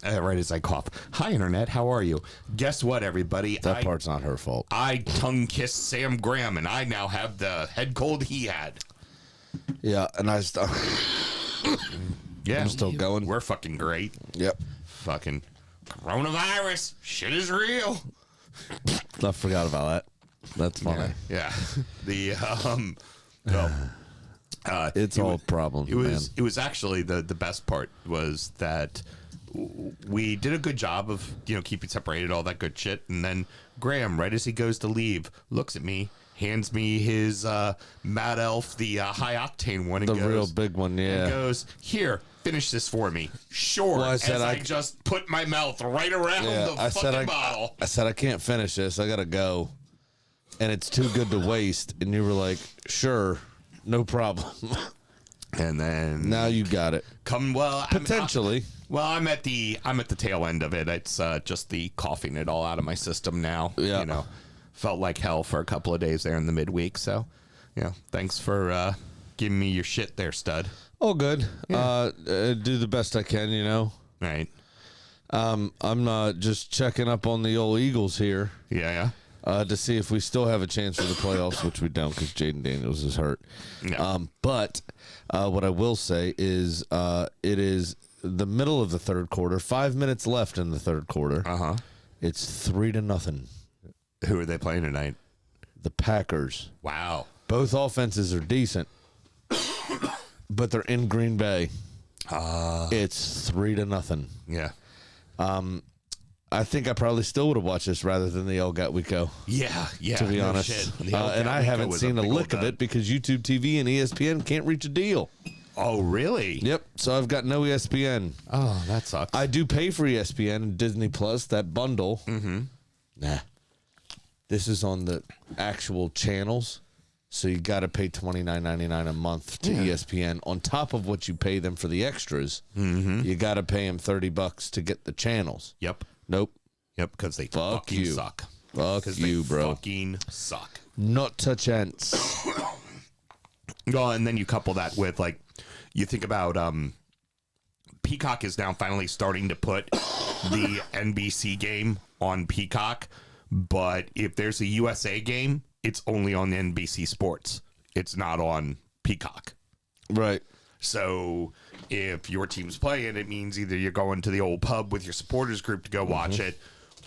Right as I cough. Hi, Internet. How are you? Guess what, everybody? That part's not her fault. I tongue-kissed Sam Graham, and I now have the head cold he had. Yeah, and I'm Yeah. still going. We're fucking great. Yep. Fucking coronavirus. Shit is real. I forgot about that. That's funny. Yeah. The, well, It's all problems, man. It was actually the best part was that we did a good job of keeping separated, all that good shit, and then Graham, right as he goes to leave, looks at me, hands me his Mad Elf, the high octane one, and The goes, real big one, yeah. and goes, here, finish this for me. Sure. Well, I said I just put my mouth right around the fucking bottle. I said I can't finish this. I gotta go, and it's too good to waste. And you were like, sure, no problem. And then Now you got it. Potentially. I'm at the tail end of it. It's just the coughing it all out of my system now. Yeah. Felt like hell for a couple of days there in the midweek. So, thanks for giving me your shit there, stud. All good. Do the best I can, Right. I'm just checking up on the old Eagles here. Yeah. To see if we still have a chance for the playoffs, which we don't because Jaden Daniels is hurt. Yeah. But what I will say is it is the middle of the third quarter, 5 minutes left in the third quarter. Uh-huh. It's 3-0. Who are they playing tonight? The Packers. Wow. Both offenses are decent, but they're in Green Bay. It's 3-0. Yeah. I think I probably still would have watched this rather than the El Gatwico. Yeah. To be honest. Shit. And I haven't seen a lick of it because YouTube TV and ESPN can't reach a deal. Oh, really? Yep. So I've got no ESPN. Oh, that sucks. I do pay for ESPN and Disney Plus, that bundle. Mm-hmm. Nah. This is on the actual channels. So you got to pay $29.99 a month to ESPN on top of what you pay them for the extras. Mm-hmm. You got to pay them $30 to get the channels. Yep. Nope. Yep, because they Fuck fucking you. suck. Fuck you, bro. Fucking suck. Not a chance. Well, and then you couple that with you think about Peacock is now finally starting to put the NBC game on Peacock, but if there's a USA game, it's only on NBC Sports. It's not on Peacock. Right. So if your team's playing, it means either you're going to the old pub with your supporters group to go watch it,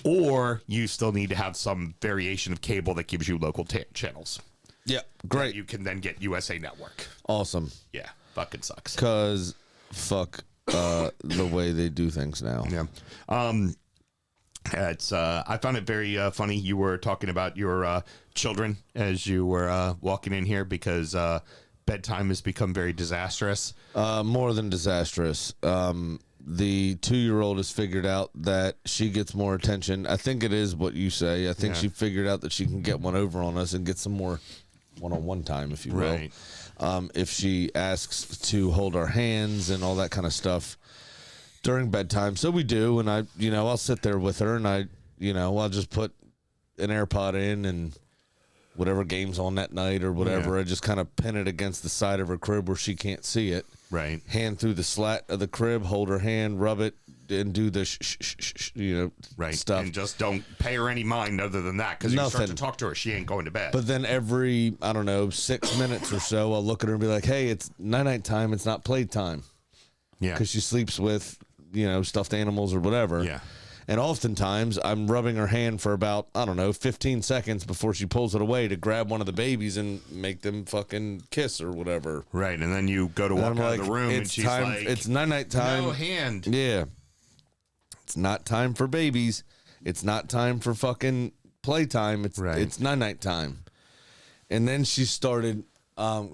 or you still need to have some variation of cable that gives you local channels. Yeah. Great. You can then get USA Network. Awesome. Yeah. Fucking sucks. Because fuck the way they do things now. Yeah. It's I found it very funny. You were talking about your children as you were walking in here because bedtime has become very disastrous. More than disastrous. The 2-year-old has figured out that she gets more attention. I think it is what you say. I think she figured out that she can get one over on us and get some more one-on-one time, if you will. Right. If she asks to hold our hands and all that kind of stuff during bedtime. So we do, and I'll sit there with her, and I'll just put an AirPod in and whatever game's on that night or whatever, I just kind of pin it against the side of her crib where she can't see it. Right. Hand through the slat of the crib, hold her hand, rub it, and do the Right. stuff. And just don't pay her any mind other than that, because you start to Nothing. talk to her, she ain't going to bed. But then every, 6 minutes or so, I'll look at her and be like, hey, it's night time, it's not playtime. Yeah. Because she sleeps with, stuffed animals or whatever. Yeah. And oftentimes, I'm rubbing her hand for about, 15 seconds before she pulls it away to grab one of the babies and make them fucking kiss or whatever. Right. And then you go to walk out of the room and she's time, like, it's night time. no hand. Yeah. It's not time for babies. It's not time for fucking playtime. It's night time. And then she started,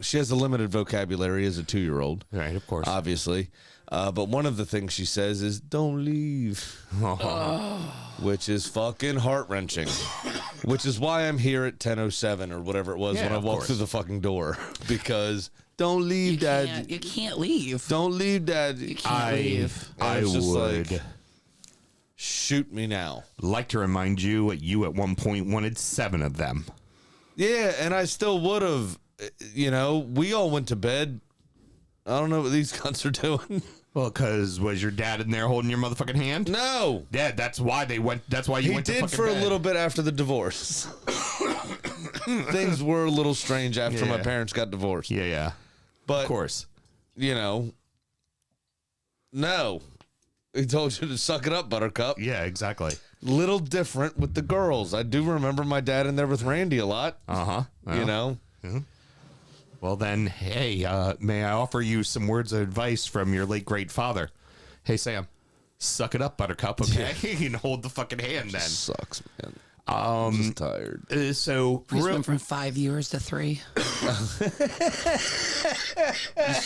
she has a limited vocabulary as a 2-year-old. Right, of course. Obviously. But one of the things she says is, don't leave. Which is fucking heart-wrenching. Which is why I'm here at 10:07 or whatever it was when I walked through the fucking door. Because don't leave, Dad. You can't leave. Don't leave, Dad. You can't leave. I It's just would like, shoot me now. like to remind you at one point wanted 7 of them. Yeah, and I still would have. We all went to bed I don't know what these cunts are doing. Well, because was your dad in there holding your motherfucking hand? No. Yeah, that's why they went. That's why you He went to did fucking for bed. a little bit after the divorce. Things were a little strange after my Yeah. parents got divorced. Yeah, yeah. But, Of course. you know, no. He told you to suck it up, Buttercup. Yeah, exactly. Little different with the girls. I do remember my dad in there with Randy a lot. Uh-huh. You know? Well, then, hey, may I offer you some words of advice from your late great father? Hey, Sam, suck it up, Buttercup, okay? And hold the fucking hand then. Sucks, man. I'm just tired. So, We just went from 5 years to 3.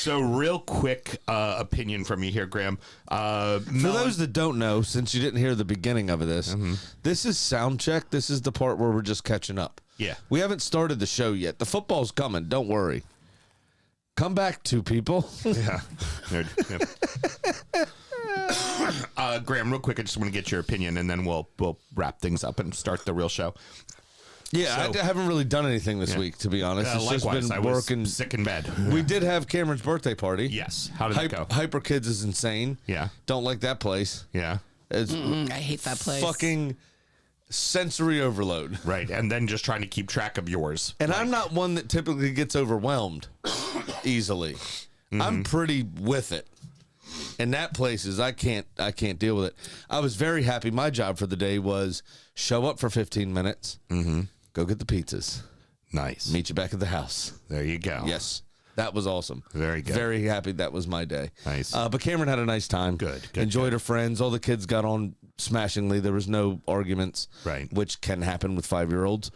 real quick opinion from you here, Graham. For those that don't know, since you didn't hear the beginning of this, this is sound check. This is the part where we're just catching up. Yeah. We haven't started the show yet. The football's coming. Don't worry. Come back, two people. Yeah. Graham, real quick, I just want to get your opinion, and then we'll wrap things up and start the real show. Yeah, So- I haven't really done anything this week, to be honest. It's Likewise, just I been was working. sick in bed. We did have Cameron's birthday party. Yes. How did it go? Hyper Kids is insane. Yeah. Don't like that place. Yeah. It's I hate that place. fucking sensory overload. Right. And then just trying to keep track of yours. And I'm not one that typically gets overwhelmed easily. I'm pretty with it. And that place is I can't deal with it. I was very happy. My job for the day was show up for 15 minutes, go get the pizzas, Nice. meet you back at the house. There you go. Yes. That was awesome. Very good. Very happy that was my day. Nice. But Cameron had a nice time. Good, Enjoyed her friends. All the kids got on smashingly. There was no arguments. Right. Which can happen with 5-year-olds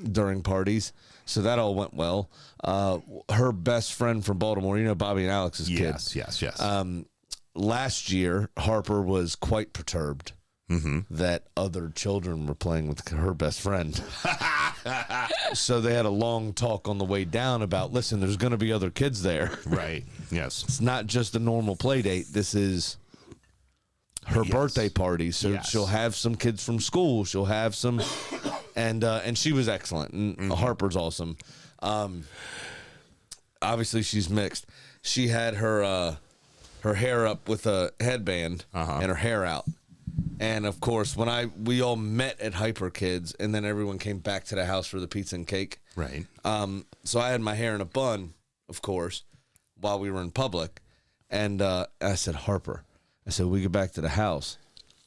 during parties. So that all went well. Her best friend from Baltimore, you know, Bobby and Alex's kid. Yes. Last year, Harper was quite perturbed that other children were playing with her best friend. So they had a long talk on the way down about, listen, there's going to be other kids there. Right. Yes. It's not just a normal play date. This is her birthday party. So Yes. she'll have some kids from school. She'll have some, and she was excellent. And Harper's awesome. Obviously she's mixed. She had her hair up with a headband and her hair out. And of course, when we all met at Hyper Kids, and then everyone came back to the house for the pizza and cake. Right. So I had my hair in a bun, of course, while we were in public. And I said, Harper, I said, we get back to the house.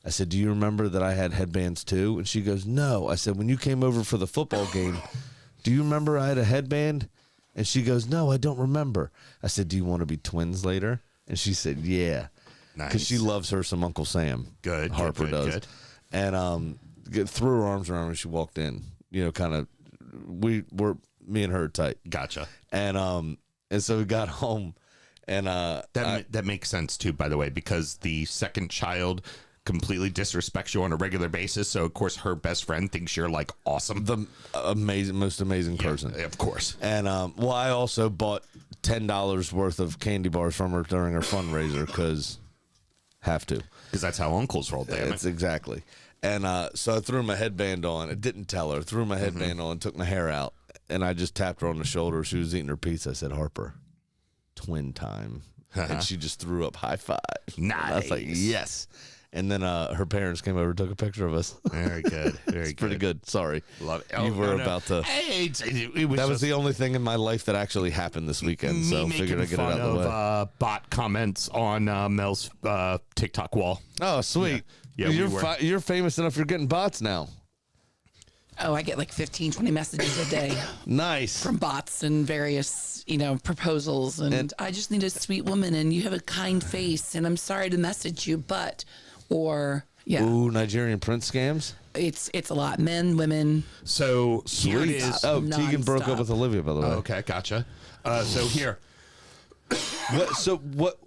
I said, do you remember that I had headbands too? And she goes, no. I said, when you came over for the football game, do you remember I had a headband? And she goes, no, I don't remember. I said, do you want to be twins later? And she said, yeah. Because Nice. she loves her some Uncle Sam. Good, Harper good, does. good. And threw her arms around her when she walked in. You know, kind of, me and her tight. Gotcha. And so we got home, and That makes sense too, by the way, because the second child completely disrespects you on a regular basis. So of course her best friend thinks you're like awesome. the most amazing person. Of course. And well, I also bought $10 worth of candy bars from her during her fundraiser because have to. Because that's how uncles roll, damn It's it. exactly. And so I threw my headband on. I didn't tell her. Threw my headband on, took my hair out, and I just tapped her on the shoulder. She was eating her pizza. I said, Harper, twin time. And she just threw up high five. And I was like, Nice. yes. And then her parents came over and took a picture of us. Very good. Very good. Pretty good. Sorry. Love it. You were no. about to. Hey, it was That was just the only thing in my life that actually happened this weekend. me So making figured I'd get it fun out of the way. of bot comments on Mel's TikTok wall. Oh, sweet. Yeah, we you're were. you're famous enough. You're getting bots now. Oh, I get like 15, 20 messages a day Nice. from bots and various, proposals. And I just need a sweet woman and you have a kind face and I'm sorry to message you, yeah, Ooh, Nigerian prince scams. it's a lot. Men, women. So here it is. Oh, Tegan broke up Nonstop. with Olivia, by the way. Okay, gotcha. So here. What?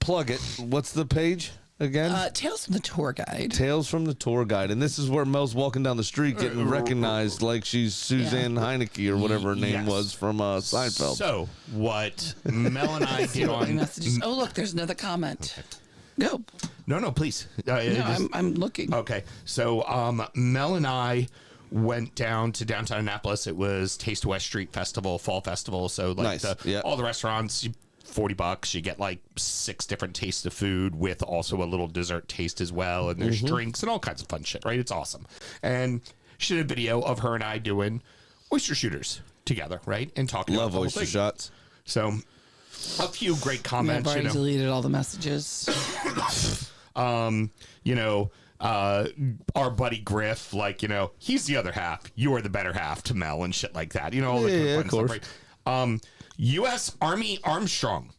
Plug it. What's the page again? Tales from the Tour Guide. Tales from the Tour Guide, and this is where Mel's walking down the street getting recognized like she's Suzanne Heineke or whatever her name Yes. was from Seinfeld. So what Mel and I did My on. messages. Oh, look, there's another comment. Go. No, please. No, I'm looking. Okay, so Mel and I went down to downtown Annapolis. It was Taste West Street Festival, Fall Festival. So like Nice, yeah. all the restaurants, $40. You get like 6 different tastes of food with also a little dessert taste as well. And there's drinks and all kinds of fun shit, right? It's awesome. And she did a video of her and I doing oyster shooters together, right? And talking about Love the whole oyster thing. shots. So a few great I've comments, already you know. deleted all the messages. Our buddy Griff, like, you know, he's the other half. You are the better half to Mel and shit like that. You know, all the Yeah, fun of course. stuff, right? U.S. Army Armstrong.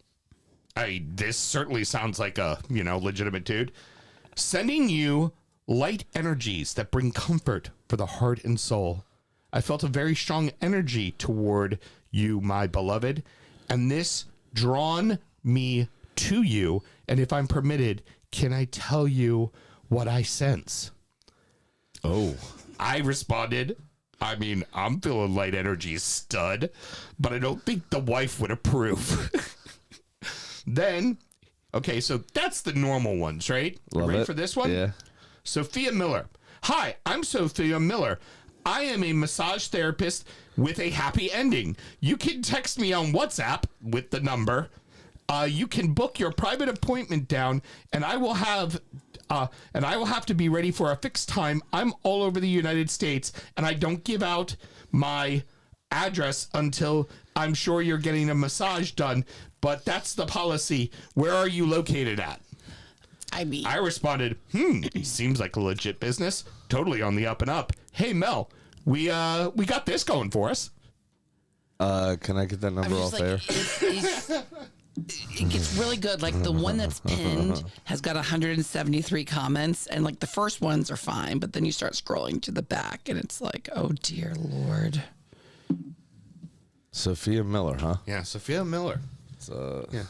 This certainly sounds like a, you know, legitimate dude. Sending you light energies that bring comfort for the heart and soul. I felt a very strong energy toward you, my beloved, and this drawn me to you. And if I'm permitted, can I tell you what I sense? Oh. I responded, I mean, I'm feeling light energy, stud, but I don't think the wife would approve. Then, okay, so that's the normal ones, right? Love Ready it. for this one? Yeah. Sophia Miller. Hi, I'm Sophia Miller. I am a massage therapist with a happy ending. You can text me on WhatsApp with the number. You can book your private appointment down, and I will have to be ready for a fixed time. I'm all over the United States, and I don't give out my address until I'm sure you're getting a massage done. But that's the policy. Where are you located at? I mean, I responded, seems like a legit business. Totally on the up and up. Hey, Mel, we got this going for us. Can I get that I'm number just off like, air? it gets really good. Like the one that's pinned has got 173 comments, and like the first ones are fine, but then you start scrolling to the back, and it's like, oh dear Lord. Sophia Miller, huh? Yeah, Sophia Miller. Yeah,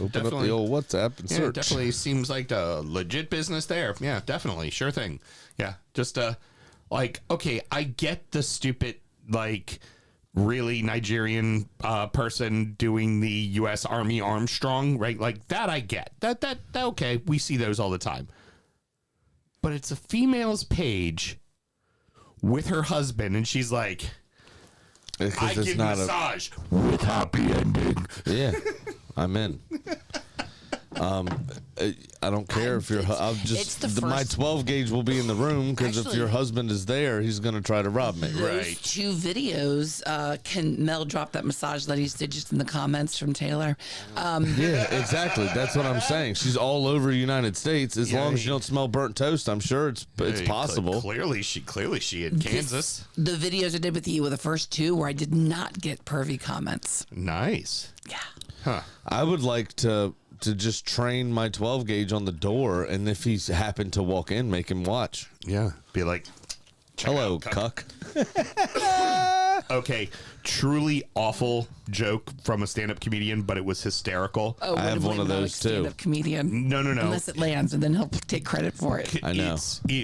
Open up the old WhatsApp and Yeah, search. definitely seems like a legit business there. Yeah, definitely. Sure thing. Yeah, just like, okay, I get the stupid, like, really Nigerian person doing the U.S. Army Armstrong, right? Like, that I get. That okay, we see those all the time. But it's a female's page with her husband, and she's like, Because I it's give not massage with happy ending. Yeah, I'm in. I don't care if your I'll it's just the my first- 12 gauge will be in the room because if Actually- your husband is there, he's going to try to rob me. Those Right. 2 videos, can Mel drop that massage that he did just in the comments from Taylor? Yeah, exactly. That's what I'm saying. She's all over the United States. As long as you don't smell burnt toast, I'm sure it's Hey, possible. Clearly, she in Kansas. The videos I did with you were the first 2 where I did not get pervy comments. Nice. Yeah. I would like to just train my 12 gauge on the door, and if he's happened to walk in, make him watch. Yeah. Be like, Hello, out, cuck. cuck. Okay. Truly awful joke from a stand-up comedian, but it was hysterical. Oh, I have would one of blame those, Mel, like, stand-up too. comedian. No. Unless it lands, and then he'll take credit for it. I know.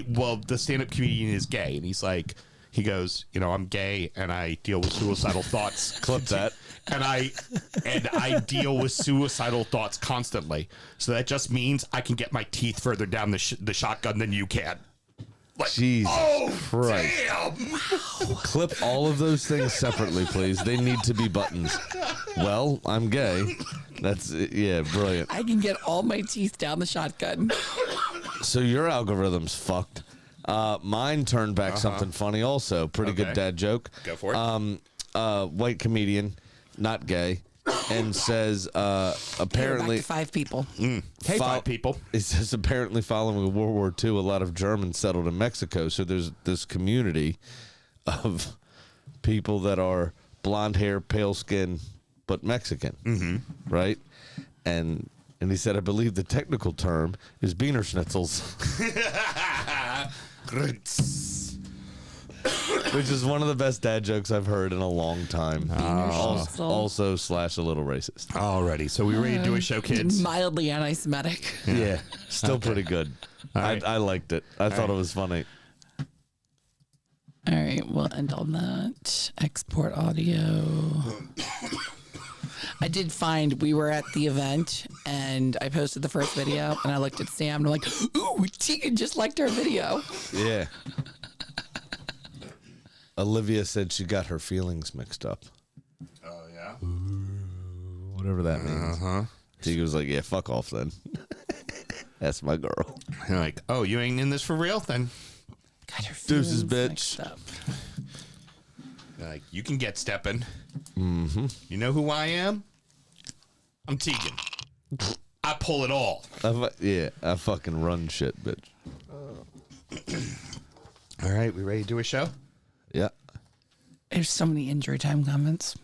Well, the stand-up comedian is gay, and he's like, he goes, you know, I'm gay, and I deal with suicidal thoughts. Clip that. And I deal with suicidal thoughts constantly. So that just means I can get my teeth further down the shotgun than you can. Like, Jesus Christ. damn! Clip all of those things separately, please. They need to be buttons. Well, I'm gay. That's yeah, brilliant. I can get all my teeth down the shotgun. So your algorithm's fucked. Mine turned back something funny also. Pretty good Okay. dad joke. Go for it. White comedian, not gay, and says apparently Back to 5 people. Hey, five people. It says apparently following World War II, a lot of Germans settled in Mexico. So there's this community of people that are blonde hair, pale skin, but Mexican, right? And he said, I believe the technical term is Beaner Schnitzels, which is one of the best dad jokes I've heard in a long time. Also slash a little racist. Alrighty, so we ready to do a show, kids? Mildly anti-Semitic. Yeah, still pretty good. right. I liked it. I thought it was funny. All right, we'll end on that. Export audio. I did find we were at the event and I posted the first video and I looked at Sam and I'm like, ooh, Tegan just liked our video. Yeah. Olivia said she got her feelings mixed up. Oh yeah. whatever that means. Uh-huh. Tegan was like, yeah, fuck off then. That's my girl. You're like, oh, you ain't in this for real? Then God, your Deuces, feelings bitch. mixed up. you're like, you can get stepping. Mm-hmm. You know who I am? I'm Tegan. I pull it all. I fucking run shit, bitch. All right, we ready to do a show? Yeah. There's so many injury time comments.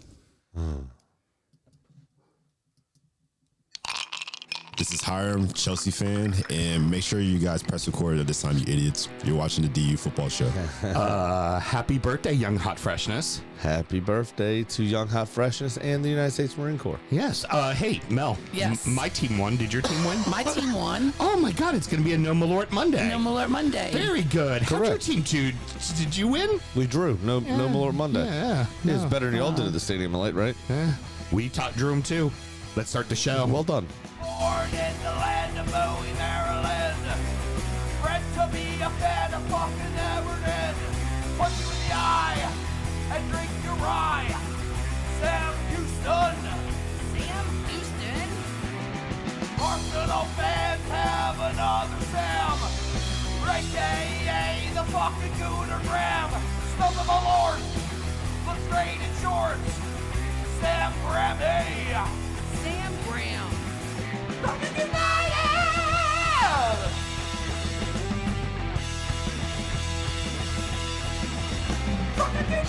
This is Hiram, Chelsea fan, and make sure you guys press record at this time, you idiots. You're watching the DU football show. Happy birthday, young hot freshness. Happy birthday to Young Hot Freshness and the United States Marine Corps. Yes. Hey, Mel. Yes. My team won. Did your team win? My team won. Oh my God! It's going to be a No Malort Monday. No Malort Monday. Very good. How'd your Correct. team do? Did you win? We drew. No Malort Monday. Yeah. It's better than y'all did at the Stadium of Light, right? We taught Drew him too. Let's start the show. Well done. Born in the land of Bowie, Maryland. Bred to be a fan of fucking Everton. Punch you in the eye and drink your rye. Sam Houston. Sam Houston? Arsenal fans have another Sam. AKA the fucking Gooner Graham. Stump of a lord. Look straight in shorts. Sam Graham, hey. Sam Graham. Fucking United! Fucking United!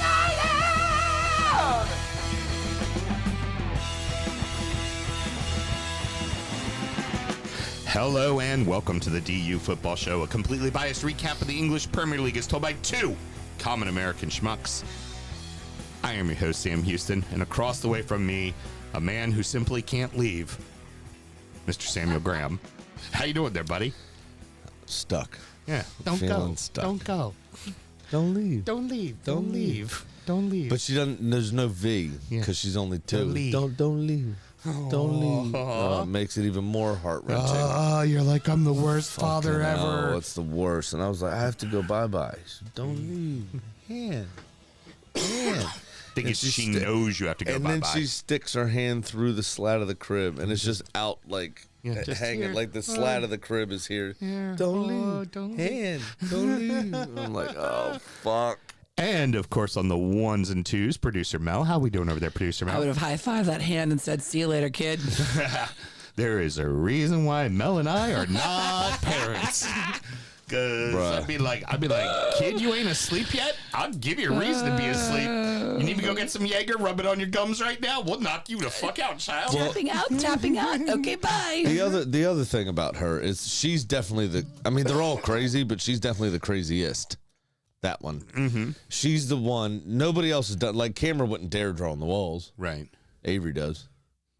Hello and welcome to the DU Football Show, a completely biased recap of the English Premier League as told by two common American schmucks. I am your host, Sam Houston, and across the way from me, a man who simply can't leave, Mr. Samuel Graham. How you doing there, buddy? Stuck. Yeah. Don't Feeling go. stuck. Don't go. Don't leave. Don't leave. Don't leave. Don't leave. But she doesn't. There's no V Yeah. because she's only two. Don't leave. Don't leave. Don't leave. It makes it even more heart wrenching. oh, you're like, I'm the worst father ever. It's the worst. And I was like, I have to go bye. Don't leave. Hand. Thing And is, she she sti- knows you have to go And bye-bye. then she sticks her hand through the slat of the crib, and it's just out like Yeah, just hanging, here. like the slat of the crib is here. Don't leave. don't leave. Hand. Don't leave. I'm like, oh fuck. And, of course, on the ones and twos, Producer Mel. How we doing over there, Producer I Mel? would have high-fived that hand and said, see you later, kid. There is a reason why Mel and I are not parents. Cause Bruh. I'd be like, kid, you ain't asleep yet? I'll give you a reason to be asleep. You need to go get some Jaeger, rub it on your gums right now. We'll knock you the fuck out, child. Tapping out. Okay, bye. The other thing about her is she's definitely they're all crazy, but she's definitely the craziest. That one. Mm-hmm. She's the one. Nobody else has done. Like Cameron wouldn't dare draw on the walls. Right. Avery does.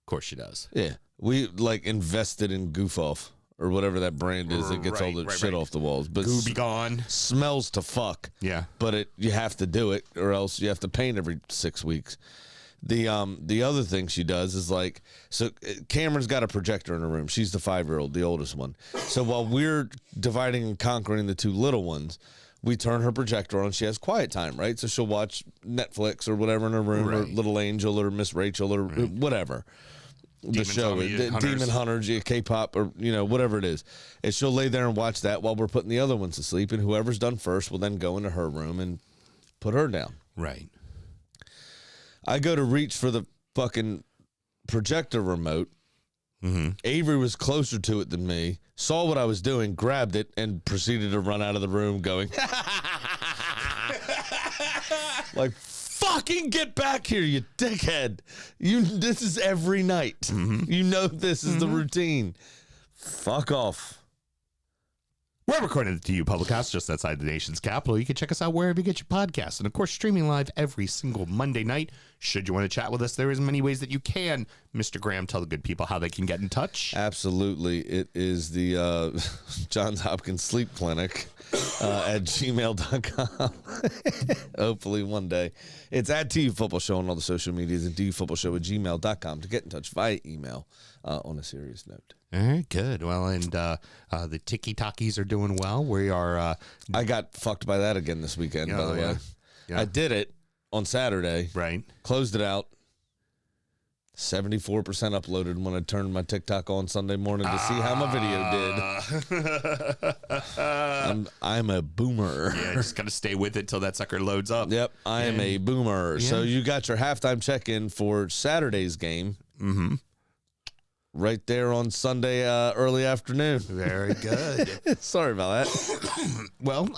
Of course she does. Yeah. We like invested in Goof Off or whatever that brand is that gets all the Right, shit right. off the walls. But Gooby gone. smells to fuck. Yeah. But you have to do it or else you have to paint every 6 weeks. The other thing she does is like, so Cameron's got a projector in her room. She's the 5-year-old, the oldest one. So while we're dividing and conquering the two little ones, we turn her projector on. She has quiet time, right? So she'll watch Netflix or whatever in her room, or Right. Little Angel or Miss Rachel or whatever. The Demons show, on the Hunters. Demon Hunters, yeah, K-pop, or whatever it is. And she'll lay there and watch that while we're putting the other ones to sleep. And whoever's done first will then go into her room and put her down. Right. I go to reach for the fucking projector remote. Mm-hmm. Avery was closer to it than me, saw what I was doing, grabbed it, and proceeded to run out of the room going, like, fucking get back here, you dickhead. This is every night. Mm-hmm. You know this is the routine. Fuck off. We're recording at the DU Public House just outside the nation's capital. You can check us out wherever you get your podcasts. And, of course, streaming live every single Monday night. Should you want to chat with us, there is many ways that you can. Mr. Graham, tell the good people how they can get in touch. Absolutely. It is the Johns Hopkins Sleep Clinic at gmail.com. Hopefully one day. It's at TU Football Show on all the social medias and dufootballshow at gmail.com to get in touch via email on a serious note. All right, good. Well, and the Tiki-Takis are doing well. We are... I got fucked by that again this weekend, by the way. Yeah. I did it on Saturday. Right. Closed it out. 74% uploaded when I turned my TikTok on Sunday morning to see how my video did. I'm a boomer. Yeah, just got to stay with it till that sucker loads up. Yep, I am a boomer. So you got your halftime check-in for Saturday's game. Mm-hmm. Right there on Sunday early afternoon. Very good. Sorry about that. Well,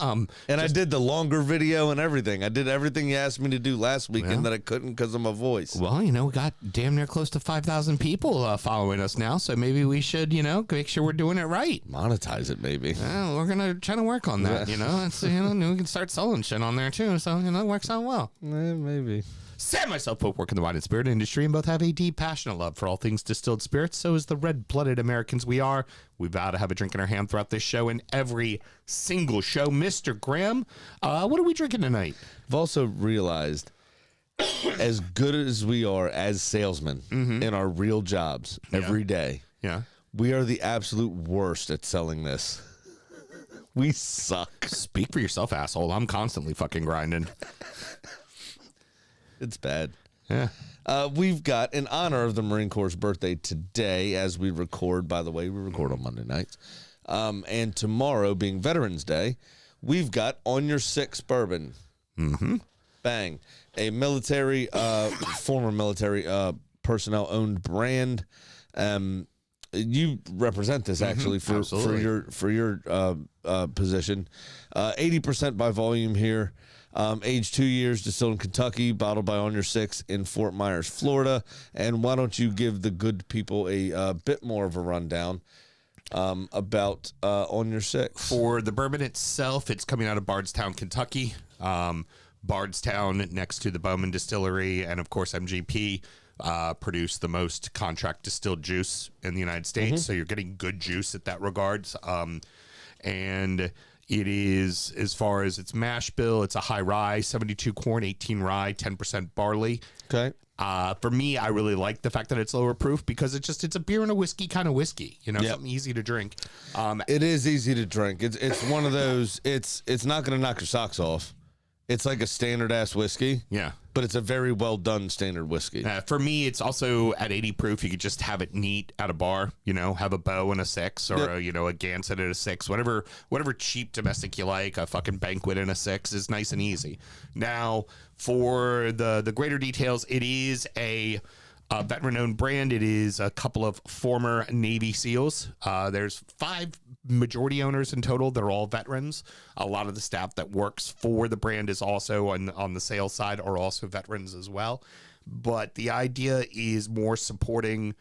And I did the longer video and everything. I did everything you asked me to do last weekend that I couldn't because of my voice. well, we got damn near close to 5,000 people following us now, so maybe we should, make sure we're doing it right. Monetize it, maybe. Well, we're gonna try to work on that. It's, we can start selling shit on there too, so it works out well. Maybe. Sam and myself both work in the wine and spirit industry and both have a deep, passionate love for all things distilled spirits. So is the red-blooded Americans we are. We vow to have a drink in our hand throughout this show and every single show. Mr. Graham, what are we drinking tonight? I've also realized, as good as we are as salesmen in our real jobs every day, Yeah. we are the absolute worst at selling this. We suck. Speak for yourself, asshole. I'm constantly fucking grinding. It's bad. Yeah. We've got, in honor of the Marine Corps' birthday today, as we record, by the way, we record on Monday nights, and tomorrow being Veterans Day, we've got On Your Six Bourbon. Mm-hmm. Bang. A military, former military personnel-owned brand. You represent this actually for your position. 80% by volume here. Aged 2 years, distilled in Kentucky, bottled by On Your Six in Fort Myers, Florida. And why don't you give the good people a bit more of a rundown about On Your Six? For the bourbon itself, it's coming out of Bardstown, Kentucky. Bardstown, next to the Bowman Distillery, and of course MGP, produce the most contract distilled juice in the United States. So you're getting good juice at that regards. And it is, as far as its mash bill, it's a high rye, 72 corn, 18 rye, 10% barley. Okay. For me, I really like the fact that it's lower proof because it's a beer and a whiskey kind of whiskey, something easy to drink. It is easy to drink. It's one of those, it's not going to knock your socks off. It's like a standard ass whiskey. Yeah. But it's a very well done standard whiskey. For me, it's also at 80 proof. You could just have it neat at a bar, have a bow and a 6 or, a Gansett at a 6, whatever cheap domestic you like, a fucking Banquet and a 6 is nice and easy. Now, for the greater details, it is a veteran-owned brand. It is a couple of former Navy SEALs. There's 5 majority owners in total. They're all veterans. A lot of the staff that works for the brand is also on the sales side are also veterans as well. But the idea is more supporting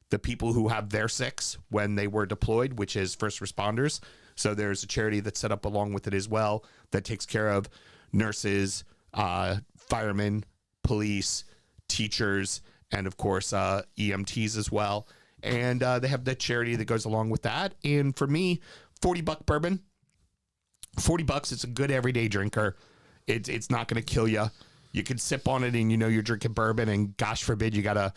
the people who have their 6 when they were deployed, which is first responders. So there's a charity that's set up along with it as well that takes care of nurses, firemen, police, teachers, and of course EMTs as well. And they have the charity that goes along with that. And for me, $40 bourbon, $40. It's a good everyday drinker. It's not going to kill you. You can sip on it and you're drinking bourbon. And gosh forbid you gotta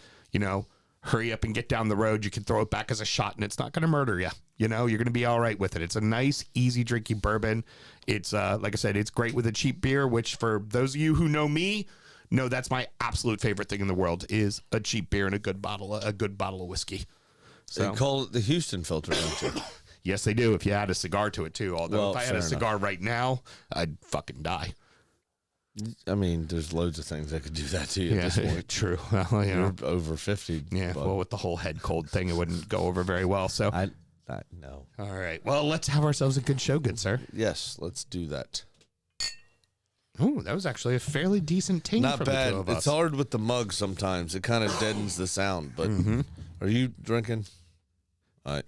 hurry up and get down the road. You can throw it back as a shot and it's not going to murder you. You're going to be all right with it. It's a nice, easy drinking bourbon. It's like I said, it's great with a cheap beer. Which for those of you who know me. No, that's my absolute favorite thing in the world is a cheap beer and a good bottle of whiskey. So They call it the Houston filter, don't you? yes, they do. If you add a cigar to it too. Although if I had a cigar right now, I'd fucking die. I mean, there's loads of things that could do that to you at this point. True. Well, You're over 50. yeah. but Well, with the whole head cold thing, it wouldn't go over very well. So, no. all right. Well, let's have ourselves a good show, good sir. Yes, let's do that. Oh, that was actually a fairly decent ting Not from bad. the two of us. It's hard with the mug sometimes. It kind of deadens the sound. But are you drinking? All right.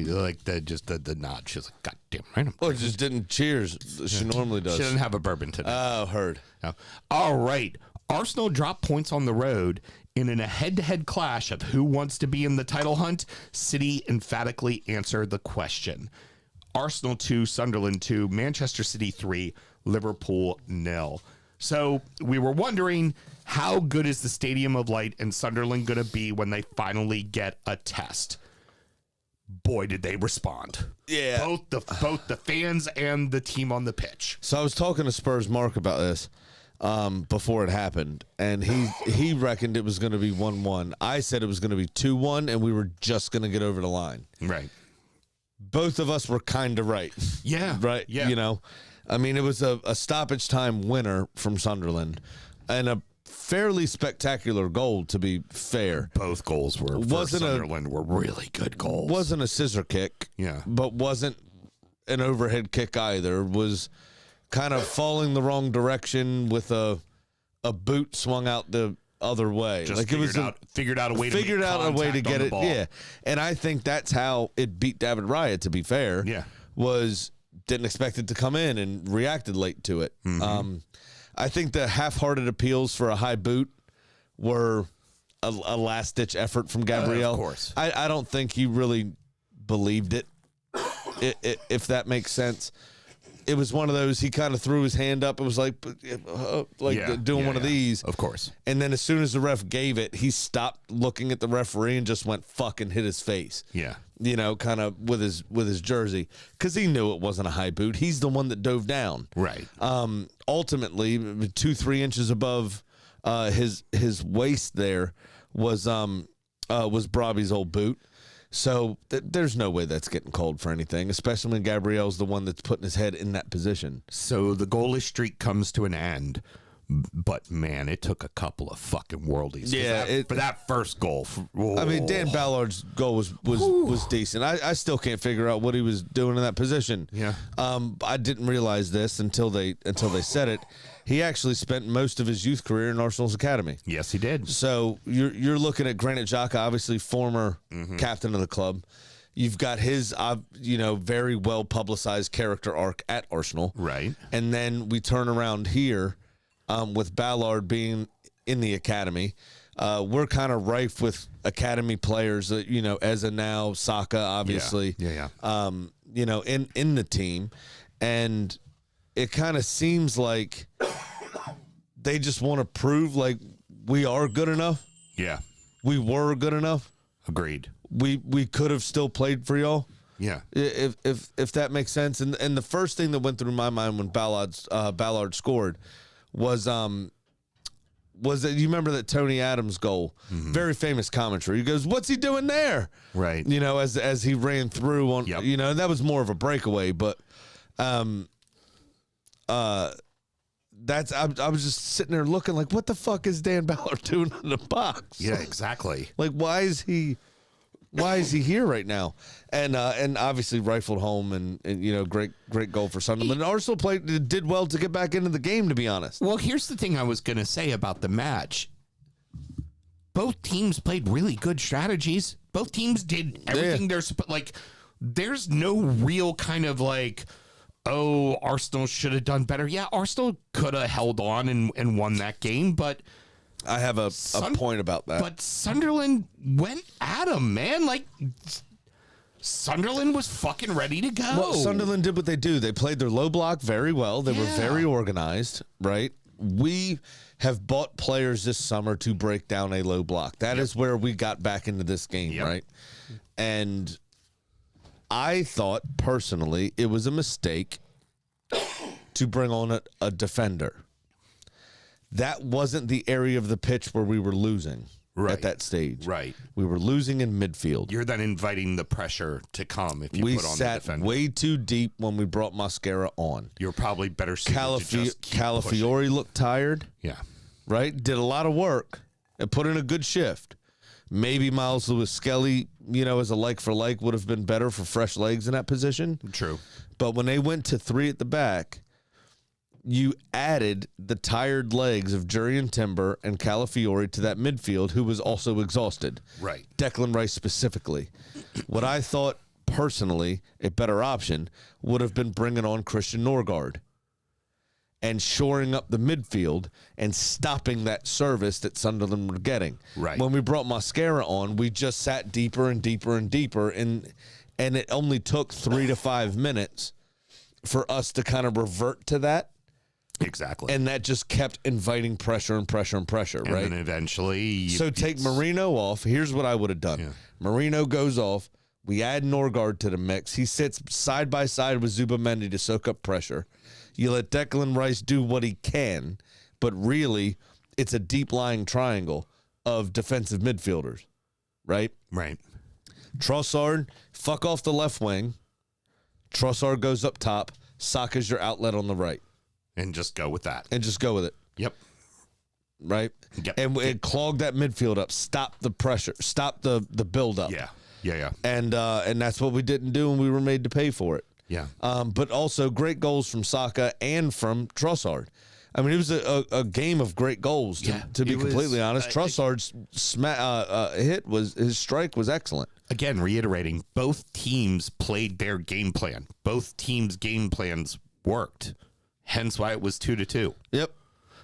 Like the nod. She's like, God damn right. I'm Or just didn't cheers. She normally does. She doesn't have a bourbon today. Oh, heard. No. All right. Arsenal dropped points on the road. And in a head-to-head clash of who wants to be in the title hunt, City emphatically answered the question. Arsenal 2, Sunderland 2, Manchester City 3, Liverpool 0. So we were wondering, how good is the Stadium of Light and Sunderland going to be when they finally get a test? Boy, did they respond. Yeah. Both the fans and the team on the pitch. So I was talking to Spurs Mark about this. before it happened, and he reckoned it was going to be 1-1. I said it was going to be 2-1, and we were just going to get over the line. Right. Both of us were kind of right. Yeah. Right. Yeah. You know, I mean, it was a stoppage time winner from Sunderland, and a fairly spectacular goal, to be fair. Both goals were for Sunderland were really good goals. Wasn't a scissor kick. Yeah. But wasn't an overhead kick either. Was kind of falling the wrong direction with a boot swung out the other way. Just figured out a way to make get the it. ball. Yeah. And I think that's how it beat David Raya, to be fair. Yeah. Was didn't expect it to come in and reacted late to it. Mm-hmm. I think the half-hearted appeals for a high boot were a last-ditch effort from Gabriel. Of course. I don't think he really believed it, if that makes sense. It was one of those, he kind of threw his hand up. It was like doing one of these. Of course. And then as soon as the ref gave it, he stopped looking at the referee and just went fucking hit his face. Yeah. You know, kind of with his jersey, because he knew it wasn't a high boot. He's the one that dove down. Right. Ultimately, 2-3 inches above his waist there was Brobby's old boot. So there's no way that's getting called for anything, especially when Gabriel's the one that's putting his head in that position. So the goalless streak comes to an end, but man, it took a couple of fucking worldies. Yeah, for that first goal. I mean, Dan Ballard's goal was decent. I still can't figure out what he was doing in that position. Yeah. I didn't realize this until they said it. He actually spent most of his youth career in Arsenal's academy. Yes, he did. So you're looking at Granit Xhaka, obviously former captain of the club. You've got his, very well publicized character arc at Arsenal, Right. And then we turn around here with Ballard being in the academy. We're kind of rife with academy players that as a now Saka, obviously, Yeah. in the team, and it kind of seems like they just want to prove like we are good enough. Yeah. We were good enough. Agreed. We could have still played for y'all. Yeah. If that makes sense. And the first thing that went through my mind when Ballard scored was that you remember that Tony Adams goal, very famous commentary. He goes, "What's he doing there?" Right. As he ran through on, Yep. and that was more of a breakaway, but I was just sitting there looking like, what the fuck is Dan Ballard doing in the box? Yeah, exactly. Like, why is he here right now? And obviously rifled home and great goal for Sunderland. And Arsenal did well to get back into the game, to be honest. Well, here's the thing I was going to say about the match. Both teams played really good strategies. Both teams did everything they're supposed. Like, there's no real kind of like, oh, Arsenal should have done better. Yeah, Arsenal could have held on and won that game, but I have a point about that. But Sunderland went at him, man. Like, Sunderland was fucking ready to go. Well, Sunderland did what they do. They played their low block very well. They were very organized, right? We have bought players this summer to break down a low block. That is where we got back into this game, right? And I thought, personally, it was a mistake to bring on a defender. That wasn't the area of the pitch where we were losing at that stage. Right. We were losing in midfield. You're then inviting the pressure to come if you We put on the sat defender. way too deep when we brought Mascara on. You're probably better suited to just keep pushing. Calafiore looked tired, Yeah. right? Did a lot of work and put in a good shift. Maybe Miles Lewis-Skelly, as a like for like, would have been better for fresh legs in that position. True. But when they went to 3 at the back, you added the tired legs of Jurriën Timber and Calafiore to that midfield, who was also exhausted. Right. Declan Rice specifically. What I thought, personally, a better option would have been bringing on Christian Norgard and shoring up the midfield and stopping that service that Sunderland were getting. Right. When we brought Mascara on, we just sat deeper and deeper and deeper, and it only took 3 to 5 minutes for us to kind of revert to that. Exactly. And that just kept inviting pressure and pressure and pressure, and right? then eventually... So take Marino off. Here's what I would have done. Yeah. Marino goes off. We add Norgard to the mix. He sits side by side with Zubamendi to soak up pressure. You let Declan Rice do what he can, but really it's a deep lying triangle of defensive midfielders, right? Right. Trossard, fuck off the left wing. Trossard goes up top. Saka's your outlet on the right. And just go with that. And just go with it, Yep. right? Yep. And clog that midfield up. Stop the pressure. Stop the build up. Yeah. Yeah. And that's what we didn't do, and we were made to pay for it. Yeah. But also great goals from Saka and from Trossard. I mean, it was a game of great goals, to be completely honest. Trossard's his strike was excellent. Again, reiterating, both teams played their game plan. Both teams' game plans worked. Hence why it was 2-2. Yep.